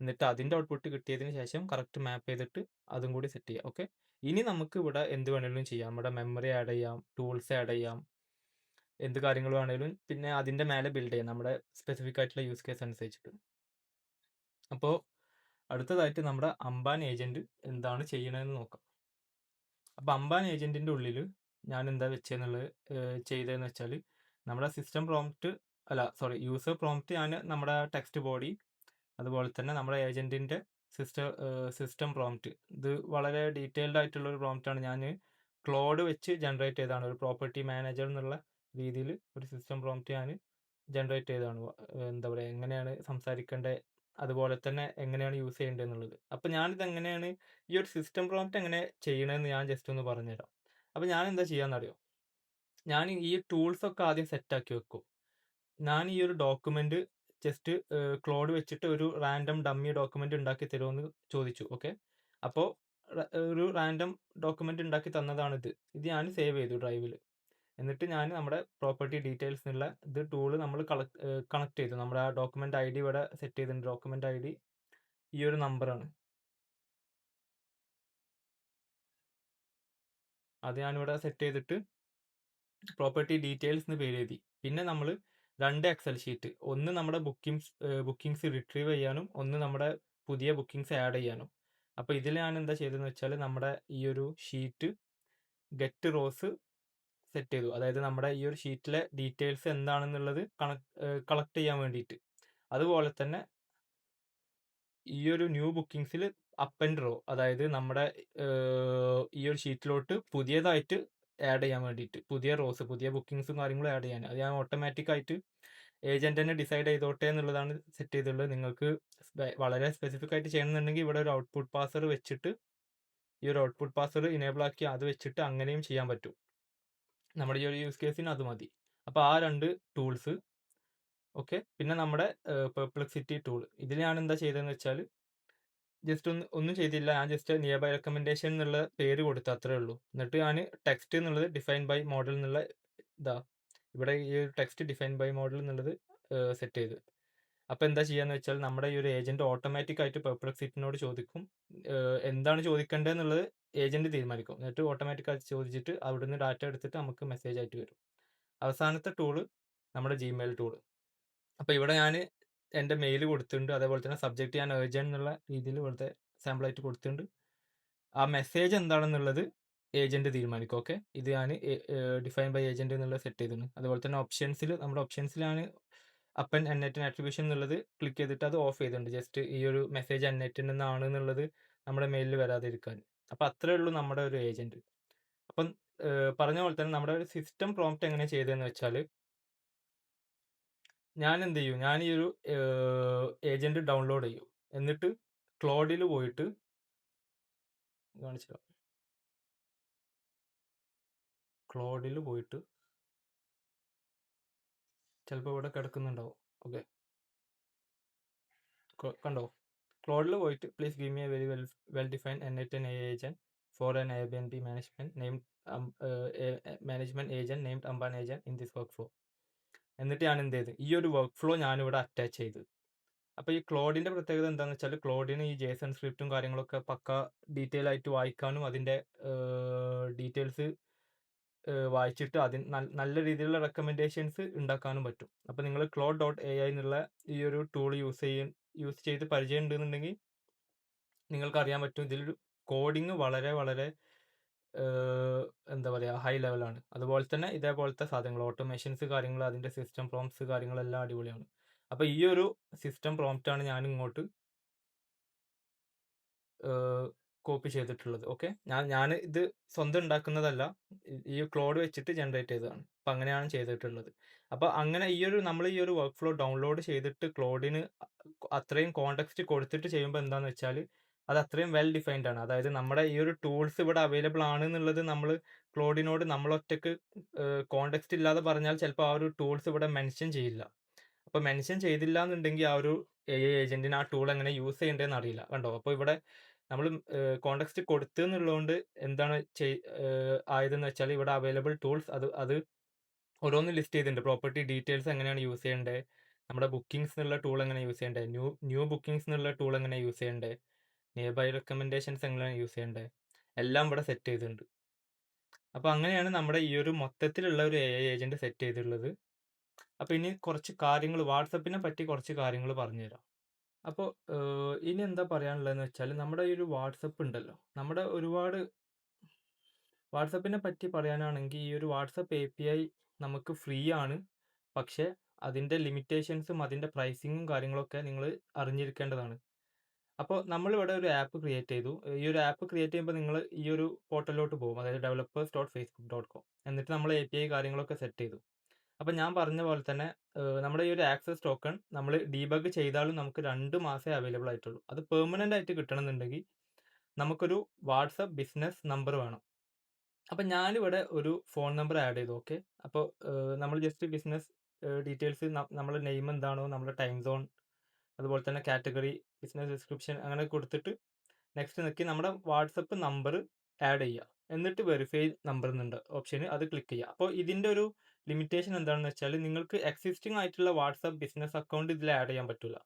എന്നിട്ട് അതിൻ്റെ ഔട്ട്പുട്ട് കിട്ടിയതിന് ശേഷം കറക്റ്റ് മാപ്പ് ചെയ്തിട്ട് അതും കൂടി സെറ്റ് ചെയ്യുക. ഓക്കെ, ഇനി നമുക്ക് ഇവിടെ എന്ത് വേണമെങ്കിലും ചെയ്യാം. നമ്മുടെ മെമ്മറി ആഡ് ചെയ്യാം, ടൂൾസ് ആഡ് ചെയ്യാം, എന്ത് കാര്യങ്ങൾ വേണമെങ്കിലും. പിന്നെ അതിൻ്റെ മേലെ ബിൽഡ് ചെയ്യാം നമ്മുടെ സ്പെസിഫിക് ആയിട്ടുള്ള യൂസ് കേസ് അനുസരിച്ചിട്ട്. അപ്പോൾ അടുത്തതായിട്ട് നമ്മുടെ അംബാൻ ഏജൻറ്റ് എന്താണ് ചെയ്യണമെന്ന് നോക്കാം. അപ്പോൾ അംബാൻ ഏജൻറ്റിൻ്റെ ഉള്ളിൽ ഞാൻ എന്താ ചെയ്തതെന്ന് വെച്ചാൽ നമ്മുടെ യൂസർ പ്രോംപ്റ്റ് ഞാൻ നമ്മുടെ ടെക്സ്റ്റ് ബോഡി, അതുപോലെ തന്നെ നമ്മുടെ ഏജൻറ്റിൻ്റെ സിസ്റ്റം പ്രോംപ്റ്റ്, ഇത് വളരെ ഡീറ്റെയിൽഡ് ആയിട്ടുള്ള ഒരു പ്രോംപ്റ്റാണ്. ഞാൻ ക്ലോഡ് വെച്ച് ജനറേറ്റ് ചെയ്തതാണ്. ഒരു പ്രോപ്പർട്ടി മാനേജർ എന്നുള്ള രീതിയിൽ ഒരു സിസ്റ്റം പ്രോംപ്റ്റ് ഞാൻ ജനറേറ്റ് ചെയ്തതാണ്. എന്താ പറയുക, എങ്ങനെയാണ് സംസാരിക്കേണ്ടത്, അതുപോലെ തന്നെ എങ്ങനെയാണ് യൂസ് ചെയ്യേണ്ടത് എന്നുള്ളത്. അപ്പോൾ ഞാനിത് എങ്ങനെയാണ് ഈ ഒരു സിസ്റ്റം പ്രോംപ്റ്റ് എങ്ങനെ ചെയ്യണമെന്ന് ഞാൻ ജസ്റ്റ് ഒന്ന് പറഞ്ഞുതരാം. അപ്പോൾ ഞാൻ എന്താ ചെയ്യാമെന്നറിയോ, ഞാൻ ഈ ടൂൾസൊക്കെ ആദ്യം സെറ്റാക്കി വെക്കും. ഞാൻ ഈ ഒരു ഡോക്യുമെന്റ് ജസ്റ്റ് ക്ലോഡ് വെച്ചിട്ട് ഒരു റാൻഡം ഡമ്മി ഡോക്യുമെന്റ് ഉണ്ടാക്കി തരുമെന്ന് ചോദിച്ചു. ഓക്കെ, അപ്പോൾ ഒരു റാൻഡം ഡോക്യുമെന്റ് ഉണ്ടാക്കി തന്നതാണിത്. ഇത് ഞാൻ സേവ് ചെയ്തു ഡ്രൈവിൽ. എന്നിട്ട് ഞാൻ നമ്മുടെ പ്രോപ്പർട്ടി ഡീറ്റെയിൽസ് എന്നുള്ള ഇത് ടൂള് നമ്മൾ കണക്ട് ചെയ്തു. നമ്മുടെ ആ ഡോക്യുമെന്റ് ID ഇവിടെ സെറ്റ് ചെയ്തിട്ടുണ്ട്. ഡോക്യുമെന്റ് ID ഈ ഒരു നമ്പറാണ്. അത് ഞാനിവിടെ സെറ്റ് ചെയ്തിട്ട് പ്രോപ്പർട്ടി ഡീറ്റെയിൽസ് എന്ന് പേര് എഴുതി. പിന്നെ നമ്മൾ 2 എക്സൽ ഷീറ്റ്, ഒന്ന് നമ്മുടെ ബുക്കിംഗ്സ് റിട്രീവ് ചെയ്യാനും ഒന്ന് നമ്മുടെ പുതിയ ബുക്കിംഗ്സ് ആഡ് ചെയ്യാനും. അപ്പോൾ ഇതിൽ ഞാൻ എന്താ ചെയ്തതെന്ന് വെച്ചാൽ നമ്മുടെ ഈ ഒരു ഷീറ്റ് ഗെറ്റ് റോസ് സെറ്റ് ചെയ്തു. അതായത് നമ്മുടെ ഈ ഒരു ഷീറ്റിലെ ഡീറ്റെയിൽസ് എന്താണെന്നുള്ളത് കളക്ട് ചെയ്യാൻ വേണ്ടിയിട്ട്. അതുപോലെ തന്നെ ഈ ഒരു ന്യൂ ബുക്കിംഗ്സിൽ അപ്പൻഡ് റോ, അതായത് നമ്മുടെ ഈ ഒരു ഷീറ്റിലോട്ട് പുതിയതായിട്ട് ആഡ് ചെയ്യാൻ വേണ്ടിയിട്ട് പുതിയ റോസ്, പുതിയ ബുക്കിംഗ്സും കാര്യങ്ങളും ആഡ് ചെയ്യാൻ, അത് ഞാൻ ഓട്ടോമാറ്റിക് ആയിട്ട് ഏജന്റ് തന്നെ ഡിസൈഡ് ചെയ്തോട്ടെ എന്നുള്ളതാണ് സെറ്റ് ചെയ്തിട്ടുള്ളത്. നിങ്ങൾക്ക് വളരെ സ്പെസിഫിക് ആയിട്ട് ചെയ്യണമെന്നുണ്ടെങ്കിൽ ഇവിടെ ഒരു ഔട്ട്പുട്ട് പാസർ വെച്ചിട്ട് ഈ ഒരു ഔട്ട്പുട്ട് പാസർ ഇനേബിൾ ആക്കി അത് വെച്ചിട്ട് അങ്ങനെയും ചെയ്യാൻ പറ്റും. നമ്മുടെ ഈ ഒരു യൂസ് കേസിന് അത് മതി. അപ്പോൾ ആ 2 ടൂൾസ്. ഓക്കെ, പിന്നെ നമ്മുടെ പെർപ്ലക്സിറ്റി ടൂൾ, ഇതിൽ ഞാൻ എന്താ ചെയ്തതെന്ന് വെച്ചാൽ ജസ്റ്റ് ഒന്നും ചെയ്തില്ല. ഞാൻ ജസ്റ്റ് നിയർ ബൈ റെക്കമെൻഡേഷൻ എന്നുള്ള പേര് കൊടുത്തു, അത്രേ ഉള്ളൂ. എന്നിട്ട് ഞാൻ ടെക്സ്റ്റ് എന്നുള്ളത് ഡിഫൈൻ ബൈ മോഡൽ എന്നുള്ള ഇവിടെ ഈ ഒരു ടെക്സ്റ്റ് ഡിഫൈൻ ബൈ മോഡൽ എന്നുള്ളത് സെറ്റ് ചെയ്ത്. അപ്പോൾ എന്താ ചെയ്യാന്ന് വെച്ചാൽ നമ്മുടെ ഈ ഒരു ഏജന്റ് ഓട്ടോമാറ്റിക് ആയിട്ട് പെർപ്ലക്സിറ്റിനോട് ചോദിക്കും, എന്താണ് ചോദിക്കേണ്ടത് എന്നുള്ളത് ഏജന്റ് തീരുമാനിക്കും. എന്നിട്ട് ഓട്ടോമാറ്റിക് ആയിട്ട് ചോദിച്ചിട്ട് അവിടുന്ന് ഡാറ്റ എടുത്തിട്ട് നമുക്ക് മെസ്സേജ് ആയിട്ട് വരും. അവസാനത്തെ ടൂള് നമ്മുടെ ജിമെയിൽ ടൂള്. അപ്പോൾ ഇവിടെ ഞാൻ എൻ്റെ മെയിൽ കൊടുത്തിട്ടുണ്ട്. അതേപോലെ തന്നെ സബ്ജക്റ്റ് ഞാൻ ഏർജൻറ്റ് എന്നുള്ള രീതിയിൽ ഇവിടുത്തെ സാമ്പിളായിട്ട് കൊടുത്തിട്ടുണ്ട്. ആ മെസ്സേജ് എന്താണെന്നുള്ളത് ഏജന്റ് തീരുമാനിക്കും. ഓക്കെ, ഇത് ഞാൻ ഡിഫൈൻ ബൈ ഏജന്റ് എന്നുള്ളത് സെറ്റ് ചെയ്തിട്ടുണ്ട്. അതുപോലെ തന്നെ നമ്മുടെ ഓപ്ഷൻസിലാണ് അപ്പൻ N8N ആട്രിബ്യൂഷൻ എന്നുള്ളത് ക്ലിക്ക് ചെയ്തിട്ട് അത് ഓഫ് ചെയ്തിട്ടുണ്ട്. ജസ്റ്റ് ഈ ഒരു മെസ്സേജ് N8N എന്നാണ് എന്നുള്ളത് നമ്മുടെ മെയിലിൽ വരാതിരിക്കാൻ. അപ്പം അത്രേ ഉള്ളൂ നമ്മുടെ ഒരു ഏജന്റ്. അപ്പം പറഞ്ഞ പോലെ തന്നെ നമ്മുടെ ഒരു സിസ്റ്റം പ്രോംപ്റ്റ് എങ്ങനെ ചെയ്തതെന്ന് വെച്ചാൽ, ഞാൻ എന്ത് ചെയ്യും, ഞാൻ ഈ ഒരു ഏജന്റ് ഡൗൺലോഡ് ചെയ്യും. എന്നിട്ട് ക്ലോഡിൽ പോയിട്ട് കാണിച്ചു തരാം. ക്ലോഡിൽ പോയിട്ട് ചിലപ്പോൾ ഇവിടെ കിടക്കുന്നുണ്ടാവും. ഓക്കെ, കണ്ടോ, ക്ലോഡിൽ പോയിട്ട് please give me a very well defined N8 AI agent for an Airbnb management agent named Amban agent in this workflow. എന്നിട്ട് ഞാൻ എന്ത് ചെയ്ത് ഈ ഒരു വർക്ക് ഫ്ലോ ഞാനിവിടെ അറ്റാച്ച് ചെയ്ത്. അപ്പോൾ ഈ ക്ലോഡിന്റെ പ്രത്യേകത എന്താണെന്ന് വെച്ചാൽ ക്ലോഡിന് ഈ JSON സ്ക്രിപ്റ്റും കാര്യങ്ങളൊക്കെ പക്ക ഡീറ്റെയിൽ ആയിട്ട് വായിക്കാനും അതിന്റെ ഡീറ്റെയിൽസ് വായിച്ചിട്ട് അതിന് നല്ല രീതിയിലുള്ള റെക്കമെൻഡേഷൻസ് ഉണ്ടാക്കാനും പറ്റും. അപ്പോൾ നിങ്ങൾ claude.ai എന്നുള്ള ഈ ഒരു ടൂൾ യൂസ് ചെയ്ത് പരിചയം ഉണ്ടെന്നുണ്ടെങ്കിൽ നിങ്ങൾക്ക് അറിയാൻ പറ്റും ഇതിലൊരു കോഡിങ് വളരെ വളരെ എന്താ പറയുക ഹൈ ലെവലാണ്. അതുപോലെ തന്നെ ഇതേപോലത്തെ സാധനങ്ങൾ ഓട്ടോമേഷൻസ് കാര്യങ്ങൾ അതിൻ്റെ സിസ്റ്റം പ്രോംപ്റ്റ്സ് കാര്യങ്ങളെല്ലാം അടിപൊളിയാണ്. അപ്പോൾ ഈ ഒരു സിസ്റ്റം പ്രോംപ്റ്റാണ് ഞാൻ ഇങ്ങോട്ട് കോപ്പി ചെയ്തിട്ടുള്ളത്. ഓക്കെ, ഞാൻ ഇത് സ്വന്തം ഉണ്ടാക്കുന്നതല്ല, ഈ ക്ലോഡ് വെച്ചിട്ട് ജനറേറ്റ് ചെയ്തതാണ്. അപ്പം അങ്ങനെയാണ് ചെയ്തിട്ടുള്ളത്. അപ്പോൾ അങ്ങനെ നമ്മൾ ഈ ഒരു വർക്ക് ഫ്ലോ ഡൗൺലോഡ് ചെയ്തിട്ട് ക്ലോഡിന് അത്രയും കോണ്ടെക്സ്റ്റ് കൊടുത്തിട്ട് ചെയ്യുമ്പോൾ എന്താണെന്ന് വെച്ചാൽ അത് അത്രയും വെൽ ഡിഫൈൻഡ് ആണ്. അതായത് നമ്മുടെ ഈ ഒരു ടൂൾസ് ഇവിടെ അവൈലബിൾ ആണ് എന്നുള്ളത് നമ്മൾ ക്ലോഡിനോട് നമ്മളൊറ്റക്ക് കോണ്ടെക്സ്റ്റ് ഇല്ലാതെ പറഞ്ഞാൽ ചിലപ്പോൾ ആ ഒരു ടൂൾസ് ഇവിടെ മെൻഷൻ ചെയ്യില്ല. അപ്പോൾ മെൻഷൻ ചെയ്തില്ല എന്നുണ്ടെങ്കിൽ ആ ഒരു AI ഏജന്റിന് ആ ടൂൾ എങ്ങനെ യൂസ് ചെയ്യേണ്ടതെന്ന് അറിയില്ല. കണ്ടോ, അപ്പോൾ ഇവിടെ നമ്മൾ കോണ്ടെക്സ്റ്റ് കൊടുത്തു എന്നുള്ളതുകൊണ്ട് എന്താണ് ആയതെന്ന് വെച്ചാൽ ഇവിടെ അവൈലബിൾ ടൂൾസ് അത് ഓരോന്നും ലിസ്റ്റ് ചെയ്തിട്ടുണ്ട്. പ്രോപ്പർട്ടി ഡീറ്റെയിൽസ് എങ്ങനെയാണ് യൂസ് ചെയ്യേണ്ടത്, നമ്മുടെ ബുക്കിംഗ്സ് എന്നുള്ള ടൂൾ എങ്ങനെ യൂസ് ചെയ്യേണ്ടത്, ന്യൂ ബുക്കിംഗ്സ് എന്നുള്ള ടൂൾ എങ്ങനെ യൂസ് ചെയ്യേണ്ടത്, നിയർ ബൈ റെക്കമെൻഡേഷൻസ് എങ്ങനെയാണ് യൂസ് ചെയ്യേണ്ടത്, എല്ലാം ഇവിടെ സെറ്റ് ചെയ്തിട്ടുണ്ട്. അപ്പോൾ അങ്ങനെയാണ് നമ്മുടെ ഈ ഒരു മൊത്തത്തിലുള്ള ഒരു AI ഏജന്റ് സെറ്റ് ചെയ്തിട്ടുള്ളത്. അപ്പോൾ ഇനി കുറച്ച് കാര്യങ്ങൾ വാട്സപ്പിനെ പറ്റി കുറച്ച് കാര്യങ്ങൾ പറഞ്ഞുതരാം. അപ്പോൾ ഇനി എന്താ പറയാനുള്ളതെന്ന് വെച്ചാൽ നമ്മുടെ ഈ ഒരു വാട്സപ്പ് ഉണ്ടല്ലോ, നമ്മുടെ ഒരുപാട് വാട്സപ്പിനെ പറ്റി പറയാനാണെങ്കിൽ ഈ ഒരു വാട്സപ്പ് API നമുക്ക് ഫ്രീ ആണ്. പക്ഷേ അതിൻ്റെ ലിമിറ്റേഷൻസും അതിൻ്റെ പ്രൈസിങ്ങും കാര്യങ്ങളൊക്കെ നിങ്ങൾ അറിഞ്ഞിരിക്കേണ്ടതാണ്. അപ്പോൾ നമ്മളിവിടെ ഒരു ആപ്പ് ക്രിയേറ്റ് ചെയ്തു. ഈ ഒരു ആപ്പ് ക്രിയേറ്റ് ചെയ്യുമ്പോൾ നിങ്ങൾ ഈ ഒരു പോർട്ടലിലോട്ട് പോകും, അതായത് developers.facebook.com. എന്നിട്ട് നമ്മൾ API കാര്യങ്ങളൊക്കെ സെറ്റ് ചെയ്തു. അപ്പം ഞാൻ പറഞ്ഞ പോലെ തന്നെ നമ്മുടെ ഈ ഒരു ആക്സസ് ടോക്കൺ നമ്മൾ ഡീബഗ് ചെയ്താലും നമുക്ക് 2 മാസമേ അവൈലബിൾ ആയിട്ടുള്ളൂ. അത് പെർമനൻ്റ് ആയിട്ട് കിട്ടണമെന്നുണ്ടെങ്കിൽ നമുക്കൊരു വാട്സപ്പ് ബിസിനസ് നമ്പർ വേണം. അപ്പം ഞാനിവിടെ ഒരു ഫോൺ നമ്പർ ആഡ് ചെയ്തു. ഓക്കെ, അപ്പോൾ നമ്മൾ ജസ്റ്റ് ബിസിനസ് ഡീറ്റെയിൽസ് നമ്മുടെ നെയിം എന്താണോ, നമ്മുടെ ടൈം സോൺ, അതുപോലെ തന്നെ കാറ്റഗറി, ബിസിനസ് ഡിസ്ക്രിപ്ഷൻ അങ്ങനെ കൊടുത്തിട്ട് നെക്സ്റ്റ് നിൽക്കി നമ്മുടെ വാട്സപ്പ് നമ്പർ ആഡ് ചെയ്യുക. എന്നിട്ട് വെരിഫൈ നമ്പർ എന്നുണ്ട് ഓപ്ഷന്, അത് ക്ലിക്ക് ചെയ്യുക. അപ്പോൾ ഇതിൻ്റെ ഒരു ലിമിറ്റേഷൻ എന്താണെന്ന് വെച്ചാൽ നിങ്ങൾക്ക് എക്സിസ്റ്റിംഗ് ആയിട്ടുള്ള വാട്സപ്പ് ബിസിനസ് അക്കൗണ്ട് ഇതിൽ ആഡ് ചെയ്യാൻ പറ്റില്ല.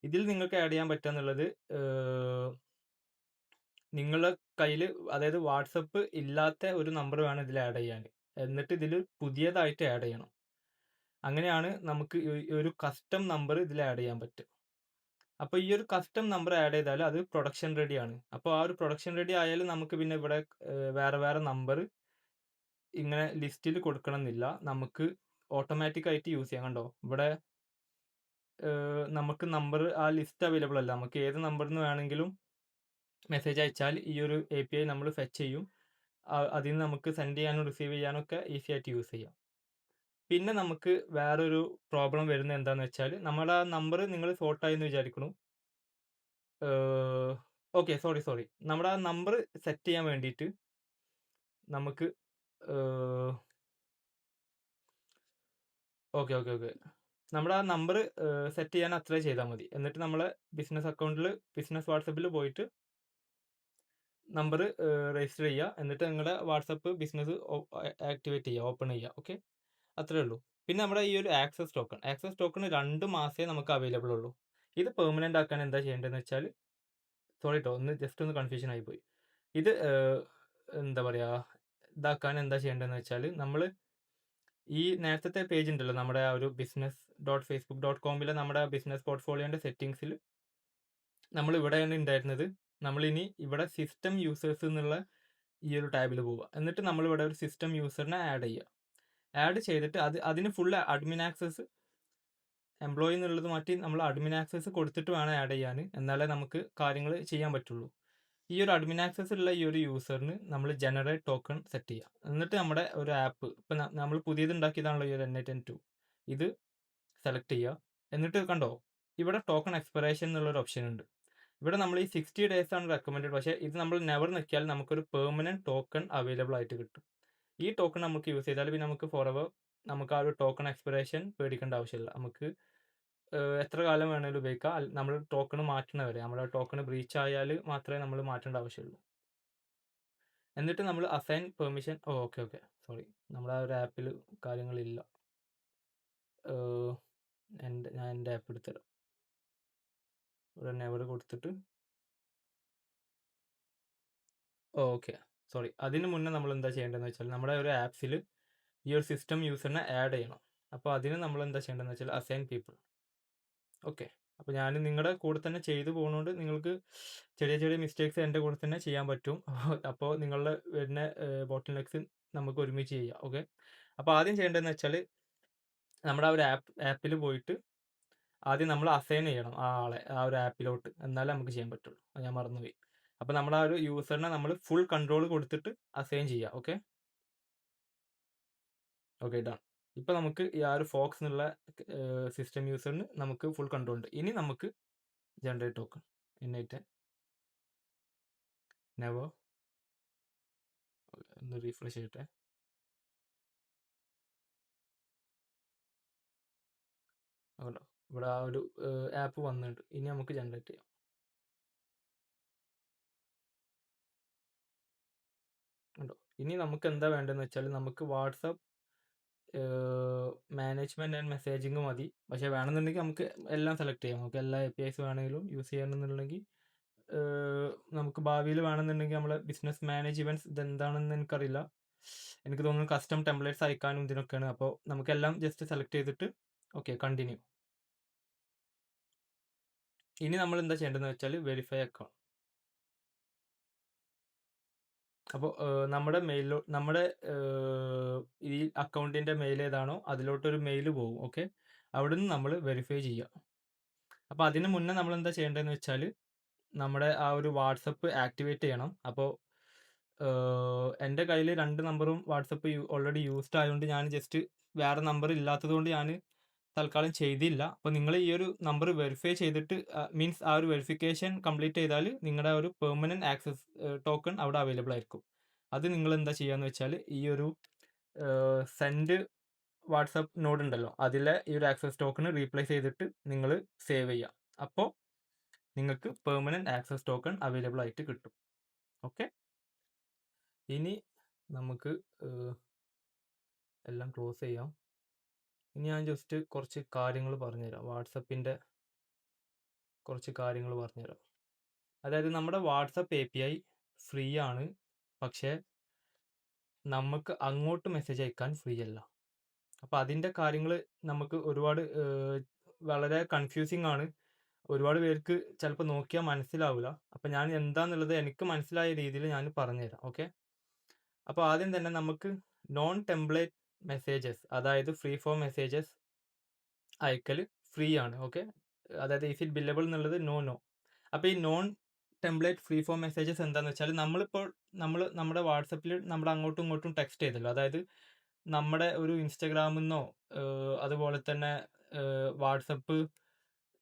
ഇതിൽ നിങ്ങൾക്ക് ആഡ് ചെയ്യാൻ പറ്റുക എന്നുള്ളത് നിങ്ങളുടെ കയ്യിൽ, അതായത് വാട്സപ്പ് ഇല്ലാത്ത ഒരു നമ്പർ വേണം ഇതിൽ ആഡ് ചെയ്യാൻ. എന്നിട്ട് ഇതിൽ പുതിയതായിട്ട് ആഡ് ചെയ്യണം. അങ്ങനെയാണ് നമുക്ക് ഒരു കസ്റ്റം നമ്പർ ഇതിൽ ആഡ് ചെയ്യാൻ പറ്റും. അപ്പോൾ ഈ ഒരു കസ്റ്റം നമ്പർ ആഡ് ചെയ്താൽ അത് പ്രൊഡക്ഷൻ റെഡി ആണ്. അപ്പോൾ ആ ഒരു പ്രൊഡക്ഷൻ റെഡി ആയാലും നമുക്ക് പിന്നെ ഇവിടെ വേറെ നമ്പർ ഇങ്ങനെ ലിസ്റ്റിൽ കൊടുക്കണമെന്നില്ല, നമുക്ക് ഓട്ടോമാറ്റിക് ആയിട്ട് യൂസ് ചെയ്യാം. കണ്ടോ, ഇവിടെ നമുക്ക് നമ്പർ ആ ലിസ്റ്റ് അവൈലബിൾ അല്ല. നമുക്ക് ഏത് നമ്പറിൽ നിന്ന് വേണമെങ്കിലും മെസ്സേജ് അയച്ചാൽ ഈ ഒരു API നമ്മൾ ഫെച്ച് ചെയ്യും. അതിൽ നിന്ന് നമുക്ക് സെൻഡ് ചെയ്യാനും റിസീവ് ചെയ്യാനൊക്കെ ഈസി ആയിട്ട് യൂസ് ചെയ്യാം. പിന്നെ നമുക്ക് വേറൊരു പ്രോബ്ലം വരുന്നത് എന്താണെന്ന് വെച്ചാൽ നമ്മുടെ ആ നമ്പർ നിങ്ങൾ സോർട്ടായി എന്ന് വിചാരിക്കുന്നു. ഓക്കെ, സോറി, നമ്മുടെ ആ നമ്പർ സെറ്റ് ചെയ്യാൻ വേണ്ടിയിട്ട് നമുക്ക് ഓക്കെ നമ്മുടെ ആ നമ്പർ സെറ്റ് ചെയ്യാൻ അത്രേ ചെയ്താൽ മതി. എന്നിട്ട് നമ്മളെ ബിസിനസ് അക്കൗണ്ടിൽ ബിസിനസ് വാട്സപ്പിൽ പോയിട്ട് നമ്പർ രജിസ്റ്റർ ചെയ്യുക. എന്നിട്ട് നിങ്ങളുടെ വാട്സപ്പ് ബിസിനസ് ആക്ടിവേറ്റ് ചെയ്യുക, ഓപ്പൺ ചെയ്യുക. ഓക്കെ, അത്രേ ഉള്ളൂ. പിന്നെ നമ്മുടെ ഈ ഒരു ആക്സസ് ടോക്കൺ 2 മാസമേ നമുക്ക് അവൈലബിൾ ഉള്ളൂ. ഇത് പെർമനൻ്റ് ആക്കാൻ എന്താ ചെയ്യേണ്ടതെന്ന് വെച്ചാൽ, സോറി കേട്ടോ, ഒന്ന് കൺഫ്യൂഷൻ ആയിപ്പോയി. ഇത് എന്താ പറയുക, ഇതാക്കാൻ എന്താ ചെയ്യേണ്ടതെന്ന് വെച്ചാൽ നമ്മൾ ഈ നേരത്തെ പേജ് ഉണ്ടല്ലോ, നമ്മുടെ ആ ഒരു business.facebook.com നമ്മുടെ ബിസിനസ് പോർട്ട്ഫോളിയോൻ്റെ സെറ്റിങ്സിൽ നമ്മൾ ഇവിടെയാണ് ഉണ്ടായിരുന്നത്. നമ്മളിനി ഇവിടെ സിസ്റ്റം യൂസേഴ്സ് എന്നുള്ള ഈ ഒരു ടാബിൽ പോവുക. എന്നിട്ട് നമ്മളിവിടെ ഒരു സിസ്റ്റം യൂസറിനെ ആഡ് ചെയ്യുക. ആഡ് ചെയ്തിട്ട് അതിന് ഫുൾ അഡ്മിൻ ആക്സസ്, എംപ്ലോയി എന്നുള്ളത് മാറ്റി നമ്മൾ അഡ്മിൻ ആക്സസ് കൊടുത്തിട്ട് വേണം ആഡ് ചെയ്യാൻ, എന്നാലേ നമുക്ക് കാര്യങ്ങൾ ചെയ്യാൻ പറ്റുള്ളൂ. ഈ ഒരു അഡ്മിൻ ആക്സസ് ഉള്ള ഈ ഒരു യൂസറിന് നമ്മൾ ജനറേറ്റ് ടോക്കൺ സെറ്റ് ചെയ്യുക. എന്നിട്ട് നമ്മുടെ ഒരു ആപ്പ്, ഇപ്പം നമ്മൾ പുതിയത് ഉണ്ടാക്കിയതാണല്ലോ ഈ ഒരു N8N2, ഇത് സെലക്ട് ചെയ്യുക. എന്നിട്ട് കണ്ടോ, ഇവിടെ ടോക്കൺ എക്സ്പയറേഷൻ എന്നുള്ളൊരു ഓപ്ഷൻ ഉണ്ട്. ഇവിടെ നമ്മൾ ഈ 60 days ആണ് റെക്കമെൻഡഡ്. പക്ഷേ ഇത് നമ്മൾ നെവർ നിൽക്കിയാൽ നമുക്കൊരു പെർമനൻറ്റ് ടോക്കൺ അവൈലബിൾ ആയിട്ട് കിട്ടും. ഈ ടോക്കൺ നമുക്ക് യൂസ് ചെയ്താൽ പിന്നെ നമുക്ക് ഫോർ എവർ നമുക്ക് ആ ഒരു ടോക്കൺ എക്സ്പയറേഷൻ പേടിക്കേണ്ട ആവശ്യമില്ല. നമുക്ക് എത്ര കാലം വേണേലും ഉപയോഗിക്കാം. നമ്മൾ ടോക്കൺ മാറ്റണവരെ. നമ്മുടെ ടോക്കൺ ബ്രീച്ച് ആയാൽ മാത്രമേ നമ്മൾ മാറ്റേണ്ട ആവശ്യമുള്ളൂ. എന്നിട്ട് നമ്മൾ assign permission okay okay sorry, നമ്മുടെ ആ ഒരു ആപ്പിൽ കാര്യങ്ങളില്ല. ഞാൻ എൻ്റെ ആപ്പ് എടുത്തുതരാം. ഇവിടെ നെവർ കൊടുത്തിട്ട് ഓക്കെ സോറി, അതിന് മുന്നേ നമ്മൾ എന്താ ചെയ്യേണ്ടതെന്ന് വെച്ചാൽ നമ്മുടെ ഒരു ആപ്സിൽ ഈ ഒരു സിസ്റ്റം യൂസറിനെ ആഡ് ചെയ്യണം. അപ്പോൾ അതിന് നമ്മൾ എന്താ ചെയ്യേണ്ടതെന്ന് വെച്ചാൽ അസൈൻ പീപ്പിൾ. ഓക്കെ, അപ്പോൾ ഞാൻ നിങ്ങളുടെ കൂടെ തന്നെ ചെയ്തു പോകുന്നതുകൊണ്ട് നിങ്ങൾക്ക് ചെറിയ ചെറിയ മിസ്റ്റേക്സ് എൻ്റെ കൂടെ തന്നെ ചെയ്യാൻ പറ്റും. അപ്പോൾ നിങ്ങളുടെ വരുന്ന ബോട്ടിൽ നെക്സ് നമുക്ക് ഒരുമിച്ച് ചെയ്യാം. ഓക്കെ, അപ്പോൾ ആദ്യം ചെയ്യേണ്ടതെന്ന് വെച്ചാൽ നമ്മുടെ ആ ഒരു ആപ്പിൽ പോയിട്ട് ആദ്യം നമ്മൾ അസൈൻ ചെയ്യണം ആ ആളെ ആ ഒരു ആപ്പിലോട്ട്, എന്നാലേ നമുക്ക് ചെയ്യാൻ പറ്റുള്ളൂ. അത് ഞാൻ മറന്നുപോയി. അപ്പോൾ നമ്മൾ ആ ഒരു യൂസറിനെ നമ്മൾ ഫുൾ കൺട്രോൾ കൊടുത്തിട്ട് അസൈൻ ചെയ്യാം. Okay okay done. ഇപ്പോൾ നമുക്ക് ഈ ആ ഒരു ഫോക്സ് എന്നുള്ള സിസ്റ്റം യൂസറിന് നമുക്ക് ഫുൾ കൺട്രോൾ ഉണ്ട്. ഇനി നമുക്ക് ജനറേറ്റ് ടോക്കൺ എന്നിട്ട് നെവർ ഒന്ന് റീഫ്രഷ് ചെയ്യട്ടെ. അതുകൊണ്ടോ ഇവിടെ ആ ഒരു ആപ്പ് വന്നിട്ടുണ്ട്. ഇനി നമുക്ക് ജനറേറ്റ് ചെയ്യാം. ഉണ്ടോ, ഇനി നമുക്ക് എന്താ വേണ്ടതെന്ന് വെച്ചാൽ നമുക്ക് വാട്സപ്പ് മാനേജ്മെൻറ്റ് ആൻഡ് മെസ്സേജിങ് മതി. പക്ഷേ വേണമെന്നുണ്ടെങ്കിൽ നമുക്ക് എല്ലാം സെലക്ട് ചെയ്യാം. നമുക്ക് എല്ലാ APIs വേണമെങ്കിലും യൂസ് ചെയ്യണമെന്നുണ്ടെങ്കിൽ നമുക്ക് ഭാവിയിൽ വേണമെന്നുണ്ടെങ്കിൽ നമ്മളെ ബിസിനസ് മാനേജ് ഇവൻറ്റ്സ് ഇതെന്താണെന്ന് എനിക്കറിയില്ല. എനിക്ക് തോന്നുന്നു കസ്റ്റം ടെംപ്ലേറ്റ്സ് അയക്കാനും ഇതിനൊക്കെയാണ്. അപ്പോൾ നമുക്കെല്ലാം ജസ്റ്റ് സെലക്ട് ചെയ്തിട്ട് ഓക്കെ കണ്ടിന്യൂ. ഇനി നമ്മൾ എന്താ ചെയ്യേണ്ടതെന്ന് വെച്ചാൽ വെരിഫൈ അക്കൗണ്ട്. അപ്പോൾ നമ്മുടെ നമ്മുടെ ഈ അക്കൗണ്ടിൻ്റെ മെയിൽ ഏതാണോ അതിലോട്ടൊരു മെയിൽ പോകും. ഓക്കെ, അവിടെ നിന്ന് നമ്മൾ വെരിഫൈ ചെയ്യുക. അപ്പോൾ അതിന് മുന്നേ നമ്മൾ എന്താ ചെയ്യേണ്ടതെന്ന് വെച്ചാൽ നമ്മുടെ ആ ഒരു വാട്സപ്പ് ആക്ടിവേറ്റ് ചെയ്യണം. അപ്പോൾ എൻ്റെ കയ്യിൽ 2 നമ്പറും വാട്സപ്പ് ഓൾറെഡി യൂസ്ഡ് ആയതുകൊണ്ട് ഞാൻ ജസ്റ്റ് വേറെ നമ്പർ ഇല്ലാത്തത് കൊണ്ട് ഞാൻ തൽക്കാലം ചെയ്തില്ല. അപ്പോൾ നിങ്ങൾ ഈ ഒരു നമ്പർ വെരിഫൈ ചെയ്തിട്ട് മീൻസ് ആ ഒരു വെരിഫിക്കേഷൻ കംപ്ലീറ്റ് ചെയ്താൽ നിങ്ങളുടെ ഒരു പെർമനൻറ്റ് ആക്സസ് ടോക്കൺ അവിടെ അവൈലബിൾ ആയിരിക്കും. അത് നിങ്ങൾ എന്താ ചെയ്യുകയെന്ന് വെച്ചാൽ ഈ ഒരു സെൻഡ് വാട്സപ്പ് നോഡ് ഉണ്ടല്ലോ, അതിലെ ഈ ഒരു ആക്സസ് ടോക്കൺ റീപ്ലേസ് ചെയ്തിട്ട് നിങ്ങൾ സേവ് ചെയ്യുക. അപ്പോൾ നിങ്ങൾക്ക് പെർമനൻറ്റ് ആക്സസ് ടോക്കൺ അവൈലബിൾ ആയിട്ട് കിട്ടും. ഓക്കെ, ഇനി നമുക്ക് എല്ലാം ക്ലോസ് ചെയ്യാം. ഇനി ഞാൻ ജസ്റ്റ് കുറച്ച് കാര്യങ്ങൾ പറഞ്ഞുതരാം. വാട്സപ്പിൻ്റെ കുറച്ച് കാര്യങ്ങൾ പറഞ്ഞുതരാം. അതായത് നമ്മുടെ വാട്സപ്പ് API ഫ്രീ ആണ്, പക്ഷേ നമുക്ക് അങ്ങോട്ട് മെസ്സേജ് അയക്കാൻ ഫ്രീ അല്ല. അപ്പോൾ അതിൻ്റെ കാര്യങ്ങൾ നമുക്ക് ഒരുപാട് വളരെ കൺഫ്യൂസിങ് ആണ്. ഒരുപാട് പേർക്ക് ചിലപ്പോൾ നോക്കിയാൽ മനസ്സിലാവില്ല. അപ്പോൾ ഞാൻ എന്താണെന്നുള്ളത് എനിക്ക് മനസ്സിലായ രീതിയിൽ ഞാൻ പറഞ്ഞുതരാം. ഓക്കെ, അപ്പോൾ ആദ്യം തന്നെ നമുക്ക് നോൺ ടെംപ്ലേറ്റ് മെസ്സേജസ്, അതായത് ഫ്രീ ഫോം മെസ്സേജസ് അയക്കൽ ഫ്രീ ആണ്. ഓക്കെ, അതായത് ഈസ് ഇറ്റ് ബില്ലബിൾ എന്നുള്ളത് നോ. അപ്പോൾ ഈ non template free form messages എന്താണെന്ന് വെച്ചാൽ നമ്മളിപ്പോൾ നമ്മുടെ വാട്സപ്പിൽ നമ്മൾ അങ്ങോട്ടും ഇങ്ങോട്ടും ടെക്സ്റ്റ് ചെയ്തല്ലോ, അതായത് നമ്മുടെ ഒരു ഇൻസ്റ്റഗ്രാമിൽ നിന്നോ അതുപോലെ തന്നെ വാട്സപ്പ്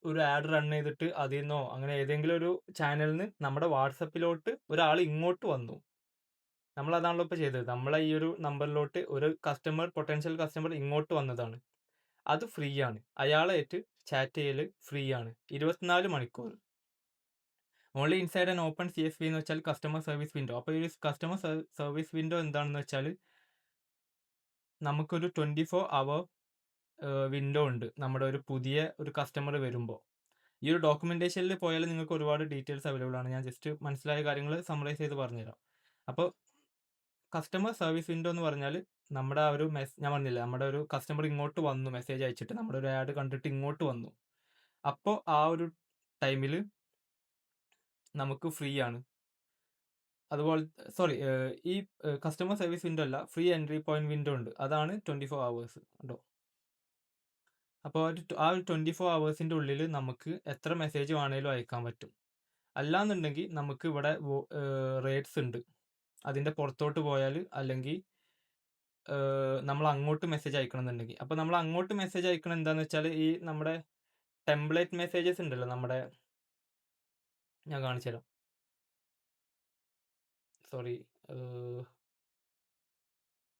ഒരു ആഡ് റൺ ചെയ്തിട്ട് അതിൽ നിന്നോ അങ്ങനെ ഏതെങ്കിലും ഒരു ചാനലിൽ നിന്ന് നമ്മുടെ വാട്സപ്പിലോട്ട് ഒരാൾ ഇങ്ങോട്ട് വന്നു, നമ്മളതാണല്ലോ ഇപ്പോൾ ചെയ്തത്. നമ്മളെ ഈ ഒരു നമ്പറിലോട്ട് ഒരു പൊട്ടൻഷ്യൽ കസ്റ്റമർ ഇങ്ങോട്ട് വന്നതാണ്, അത് ഫ്രീ ആണ്. അയാളായിട്ട് ചാറ്റ് ചെയ്യൽ ഫ്രീ ആണ് 24 മണിക്കൂർ. Only inside and open CSV എന്ന് വെച്ചാൽ കസ്റ്റമർ സർവീസ് വിൻഡോ. അപ്പോൾ ഈ കസ്റ്റമർ സർവീസ് വിൻഡോ എന്താണെന്ന് വെച്ചാൽ നമുക്കൊരു 24 അവർ വിൻഡോ ഉണ്ട് നമ്മുടെ ഒരു പുതിയ ഒരു കസ്റ്റമർ വരുമ്പോൾ. ഈ ഒരു ഡോക്യുമെൻറ്റേഷനിൽ പോയാൽ നിങ്ങൾക്ക് ഒരുപാട് ഡീറ്റെയിൽസ് അവൈലബിൾ ആണ്. ഞാൻ ജസ്റ്റ് മനസ്സിലായ കാര്യങ്ങൾ സമ്മറൈസ് ചെയ്ത് പറഞ്ഞുതരാം. അപ്പോൾ കസ്റ്റമർ സർവീസ് വിൻഡോ എന്ന് പറഞ്ഞാൽ നമ്മുടെ ആ ഒരു ഞാൻ പറഞ്ഞില്ല, നമ്മുടെ ഒരു കസ്റ്റമർ ഇങ്ങോട്ട് വന്നു മെസ്സേജ് അയച്ചിട്ട്, നമ്മുടെ ഒരു ആഡ് കണ്ടിട്ട് ഇങ്ങോട്ട് വന്നു. അപ്പോൾ ആ ഒരു ടൈമിൽ നമുക്ക് ഫ്രീ ആണ്. അതുപോലെ സോറി, ഈ കസ്റ്റമർ സർവീസ് വിൻഡോ അല്ല, ഫ്രീ എൻട്രി പോയിന്റ് വിൻഡോ ഉണ്ട്, അതാണ് 24 hours ഉണ്ടോ. അപ്പോൾ ആ ഒരു 24 hours ഉള്ളിൽ നമുക്ക് എത്ര മെസ്സേജ് വേണേലും അയക്കാൻ പറ്റും. അല്ലാന്നുണ്ടെങ്കിൽ നമുക്ക് ഇവിടെ റേറ്റ്സ് ഉണ്ട്. അതിൻ്റെ പുറത്തോട്ട് പോയാൽ അല്ലെങ്കിൽ നമ്മൾ അങ്ങോട്ട് മെസ്സേജ് അയക്കണം എന്നുണ്ടെങ്കിൽ, അപ്പോൾ നമ്മൾ അങ്ങോട്ട് മെസ്സേജ് അയക്കണം എന്താണെന്ന് വെച്ചാൽ ഈ നമ്മുടെ ടെംപ്ലേറ്റ് മെസ്സേജസ് ഉണ്ടല്ലോ, നമ്മുടെ ഞാൻ കാണിച്ചു തരാം. സോറി,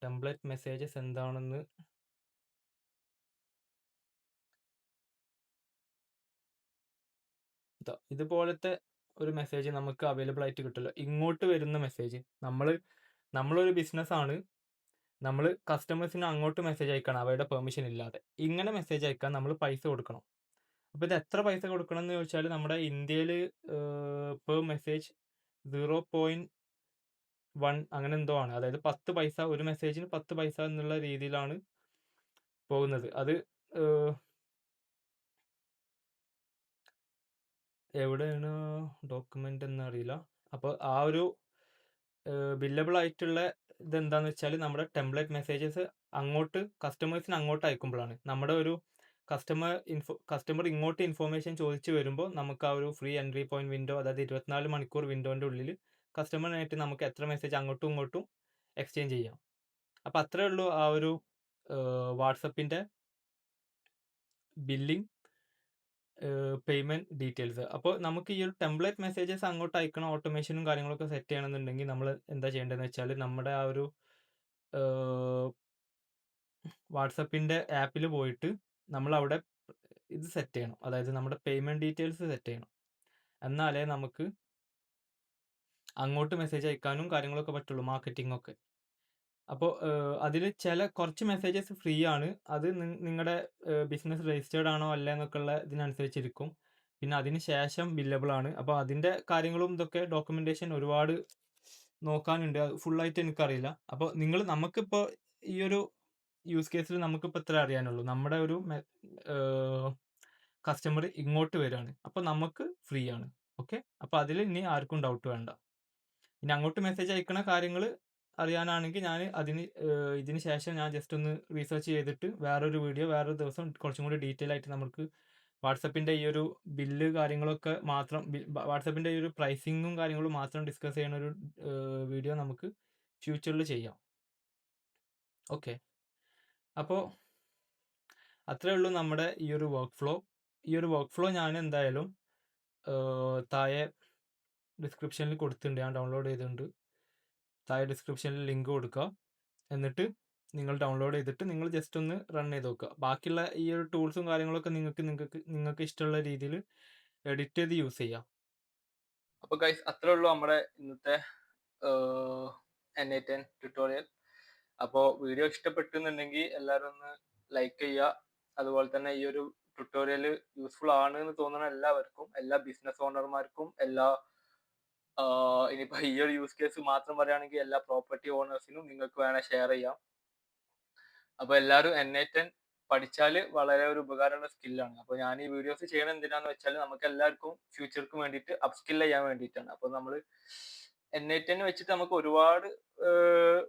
ടെംപ്ലേറ്റ് മെസ്സേജസ് എന്താണെന്ന് ഇതുപോലത്തെ ഒരു മെസ്സേജ് നമുക്ക് അവൈലബിൾ ആയിട്ട് കിട്ടില്ല. ഇങ്ങോട്ട് വരുന്ന മെസ്സേജ് നമ്മളൊരു ബിസിനസ്സാണ്, നമ്മൾ കസ്റ്റമേഴ്സിന് അങ്ങോട്ട് മെസ്സേജ് അയക്കണം അവരുടെ പെർമിഷൻ ഇല്ലാതെ. ഇങ്ങനെ മെസ്സേജ് അയക്കാൻ നമ്മൾ പൈസ കൊടുക്കണം. അപ്പോൾ ഇത് എത്ര പൈസ കൊടുക്കണം എന്ന് ചോദിച്ചാൽ നമ്മുടെ ഇന്ത്യയിൽ പെർ മെസ്സേജ് 0.1 അങ്ങനെ എന്തോ ആണ്. അതായത് 10 പൈസ, ഒരു മെസ്സേജിന് 10 പൈസ എന്നുള്ള രീതിയിലാണ് പോകുന്നത്. അത് എവിടെയാണ് ഡോക്യുമെന്റ് എന്നറിയില്ല. അപ്പോൾ ആ ഒരു ബില്ലബിൾ ആയിട്ടുള്ള ഇതെന്താന്ന് വെച്ചാൽ നമ്മുടെ ടെംപ്ലേറ്റ് മെസ്സേജസ് അങ്ങോട്ട് കസ്റ്റമേഴ്സിന് അങ്ങോട്ട് അയക്കുമ്പോഴാണ്. നമ്മുടെ ഒരു കസ്റ്റമർ ഇങ്ങോട്ട് ഇൻഫോർമേഷൻ ചോദിച്ചു വരുമ്പോൾ നമുക്ക് ആ ഒരു ഫ്രീ എൻട്രി പോയിന്റ് വിൻഡോ, അതായത് 24 മണിക്കൂർ വിൻഡോൻ്റെ ഉള്ളിൽ കസ്റ്റമറിനായിട്ട് നമുക്ക് എത്ര മെസ്സേജ് അങ്ങോട്ടും ഇങ്ങോട്ടും എക്സ്ചേഞ്ച് ചെയ്യാം. അപ്പോൾ അത്രേ ഉള്ളൂ ആ ഒരു വാട്സപ്പിൻ്റെ ബില്ലിംഗ് പേയ്മെൻറ്റ് ഡീറ്റെയിൽസ്. അപ്പോൾ നമുക്ക് ഈ ഒരു ടെംപ്ലേറ്റ് മെസ്സേജസ് അങ്ങോട്ട് അയക്കണം, ഓട്ടോമേഷനും കാര്യങ്ങളൊക്കെ സെറ്റ് ചെയ്യണമെന്നുണ്ടെങ്കിൽ നമ്മൾ എന്താ ചെയ്യേണ്ടതെന്ന് വെച്ചാൽ നമ്മുടെ ആ ഒരു വാട്സപ്പിൻ്റെ ആപ്പിൽ പോയിട്ട് നമ്മളവിടെ ഇത് സെറ്റ് ചെയ്യണം. അതായത് നമ്മുടെ പേയ്മെൻറ്റ് ഡീറ്റെയിൽസ് സെറ്റ് ചെയ്യണം. എന്നാലേ നമുക്ക് അങ്ങോട്ട് മെസ്സേജ് അയക്കാനും കാര്യങ്ങളൊക്കെ പറ്റുള്ളൂ, മാർക്കറ്റിംഗ് ഒക്കെ. അപ്പോൾ അതിൽ കുറച്ച് മെസ്സേജസ് ഫ്രീ ആണ്. അത് നിങ്ങളുടെ ബിസിനസ് രജിസ്റ്റേർഡ് ആണോ അല്ല എന്നൊക്കെയുള്ള ഇതിനനുസരിച്ചിരിക്കും. പിന്നെ അതിന് ശേഷം ബില്ലബിൾ ആണ്. അപ്പോൾ അതിൻ്റെ കാര്യങ്ങളും ഇതൊക്കെ ഡോക്യുമെൻറ്റേഷൻ ഒരുപാട് നോക്കാനുണ്ട്. അത് ഫുള്ളായിട്ട് എനിക്കറിയില്ല. അപ്പോൾ നമുക്കിപ്പോൾ ഈ ഒരു യൂസ് കേസിൽ നമുക്കിപ്പോൾ ഇത്ര അറിയാനുള്ളൂ. നമ്മുടെ ഒരു കസ്റ്റമർ ഇങ്ങോട്ട് വരികയാണ്, അപ്പോൾ നമുക്ക് ഫ്രീ ആണ്. ഓക്കെ, അപ്പോൾ അതിൽ ഇനി ആർക്കും ഡൗട്ട് വേണ്ട. ഇനി അങ്ങോട്ട് മെസ്സേജ് അയക്കണ കാര്യങ്ങൾ അറിയാനാണെങ്കിൽ ഞാൻ ഇതിന് ശേഷം ഞാൻ ജസ്റ്റ് ഒന്ന് റീസെർച്ച് ചെയ്തിട്ട് വേറൊരു വീഡിയോ വേറൊരു ദിവസം കുറച്ചും കൂടി ഡീറ്റെയിൽ ആയിട്ട് നമുക്ക് വാട്സപ്പിൻ്റെ ഈ ഒരു ബില്ല് കാര്യങ്ങളൊക്കെ മാത്രം, വാട്സപ്പിൻ്റെ ഈ ഒരു പ്രൈസിങ്ങും കാര്യങ്ങളും മാത്രം ഡിസ്കസ് ചെയ്യുന്ന ഒരു വീഡിയോ നമുക്ക് ഫ്യൂച്ചറിൽ ചെയ്യാം. ഓക്കെ, അപ്പോൾ അത്രേ ഉള്ളൂ നമ്മുടെ ഈ ഒരു വർക്ക് ഫ്ലോ. ഈ ഒരു വർക്ക് ഫ്ലോ ഞാൻ എന്തായാലും താഴെ ഡിസ്ക്രിപ്ഷനിൽ കൊടുത്തിട്ടുണ്ട്, ഞാൻ ഡൗൺലോഡ് ചെയ്തിട്ടുണ്ട്. താഴെ ഡിസ്ക്രിപ്ഷനിൽ ലിങ്ക് കൊടുക്കുക. എന്നിട്ട് നിങ്ങൾ ഡൗൺലോഡ് ചെയ്തിട്ട് നിങ്ങൾ ജസ്റ്റ് ഒന്ന് റൺ ചെയ്ത് നോക്കുക. ബാക്കിയുള്ള ഈ ഒരു ടൂൾസും കാര്യങ്ങളൊക്കെ നിങ്ങൾക്ക് ഇഷ്ടമുള്ള രീതിയിൽ എഡിറ്റ് ചെയ്ത് യൂസ് ചെയ്യാം. അപ്പോൾ ഗൈസ്, അത്രേ ഉള്ളൂ നമ്മുടെ ഇന്നത്തെ N8N ട്യൂട്ടോറിയൽ. അപ്പോൾ വീഡിയോ ഇഷ്ടപ്പെട്ടെന്നുണ്ടെങ്കിൽ എല്ലാവരും ഒന്ന് ലൈക്ക് ചെയ്യുക. അതുപോലെ തന്നെ ഈ ഒരു ട്യൂട്ടോറിയൽ യൂസ്ഫുൾ ആണ് എന്ന് തോന്നുന്ന എല്ലാവർക്കും, എല്ലാ ബിസിനസ് ഓണർമാർക്കും, ഇനിയിപ്പോൾ ഈ ഒരു യൂസ് കേസ് മാത്രം പറയുകയാണെങ്കിൽ എല്ലാ പ്രോപ്പർട്ടി ഓണേഴ്സിനും നിങ്ങൾക്ക് വേണേൽ ഷെയർ ചെയ്യാം. അപ്പോൾ എല്ലാവരും N8N പഠിച്ചാൽ വളരെ ഒരു ഉപകാരമുള്ള സ്കില്ലാണ്. അപ്പോൾ ഞാൻ ഈ വീഡിയോസ് ചെയ്യണത് എന്തിനാന്ന് വെച്ചാൽ നമുക്ക് എല്ലാവർക്കും ഫ്യൂച്ചർക്ക് വേണ്ടിയിട്ട് അപ്സ്കിൽ ചെയ്യാൻ വേണ്ടിയിട്ടാണ്. അപ്പോൾ നമ്മൾ N8N വെച്ചിട്ട് നമുക്ക് ഒരുപാട്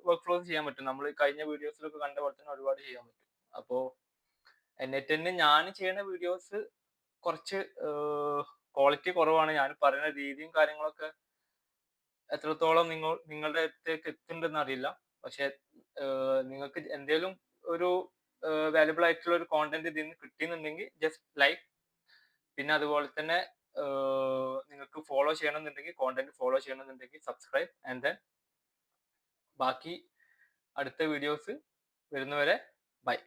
വർക്ക് ഫ്ലോസ് ചെയ്യാൻ പറ്റും. നമ്മൾ കഴിഞ്ഞ വീഡിയോസിലൊക്കെ കണ്ട പോലെ തന്നെ ഒരുപാട് ചെയ്യാൻ പറ്റും. അപ്പോൾ N8N ഞാൻ ചെയ്യുന്ന വീഡിയോസ് കുറച്ച് ക്വാളിറ്റി കുറവാണ്. ഞാൻ പറയുന്ന രീതിയും കാര്യങ്ങളൊക്കെ എത്രത്തോളം നിങ്ങളുടെ അടുത്തേക്ക് എത്തുന്നുണ്ടെന്ന് അറിയില്ല. പക്ഷെ നിങ്ങൾക്ക് എന്തെങ്കിലും ഒരു വാല്യുബിൾ ആയിട്ടുള്ള ഒരു കോണ്ടന്റ് ഇതിൽ നിന്ന് കിട്ടിയെന്നുണ്ടെങ്കിൽ ജസ്റ്റ് ലൈക്ക്, പിന്നെ അതുപോലെ തന്നെ നിങ്ങൾക്ക് ഫോളോ ചെയ്യണമെന്നുണ്ടെങ്കിൽ, കോണ്ടന്റ് ഫോളോ ചെയ്യണമെന്നുണ്ടെങ്കിൽ സബ്സ്ക്രൈബ്, ആൻഡ് ദെൻ ബാക്കി അടുത്ത വീഡിയോസ് വരുന്നവരെ ബൈ.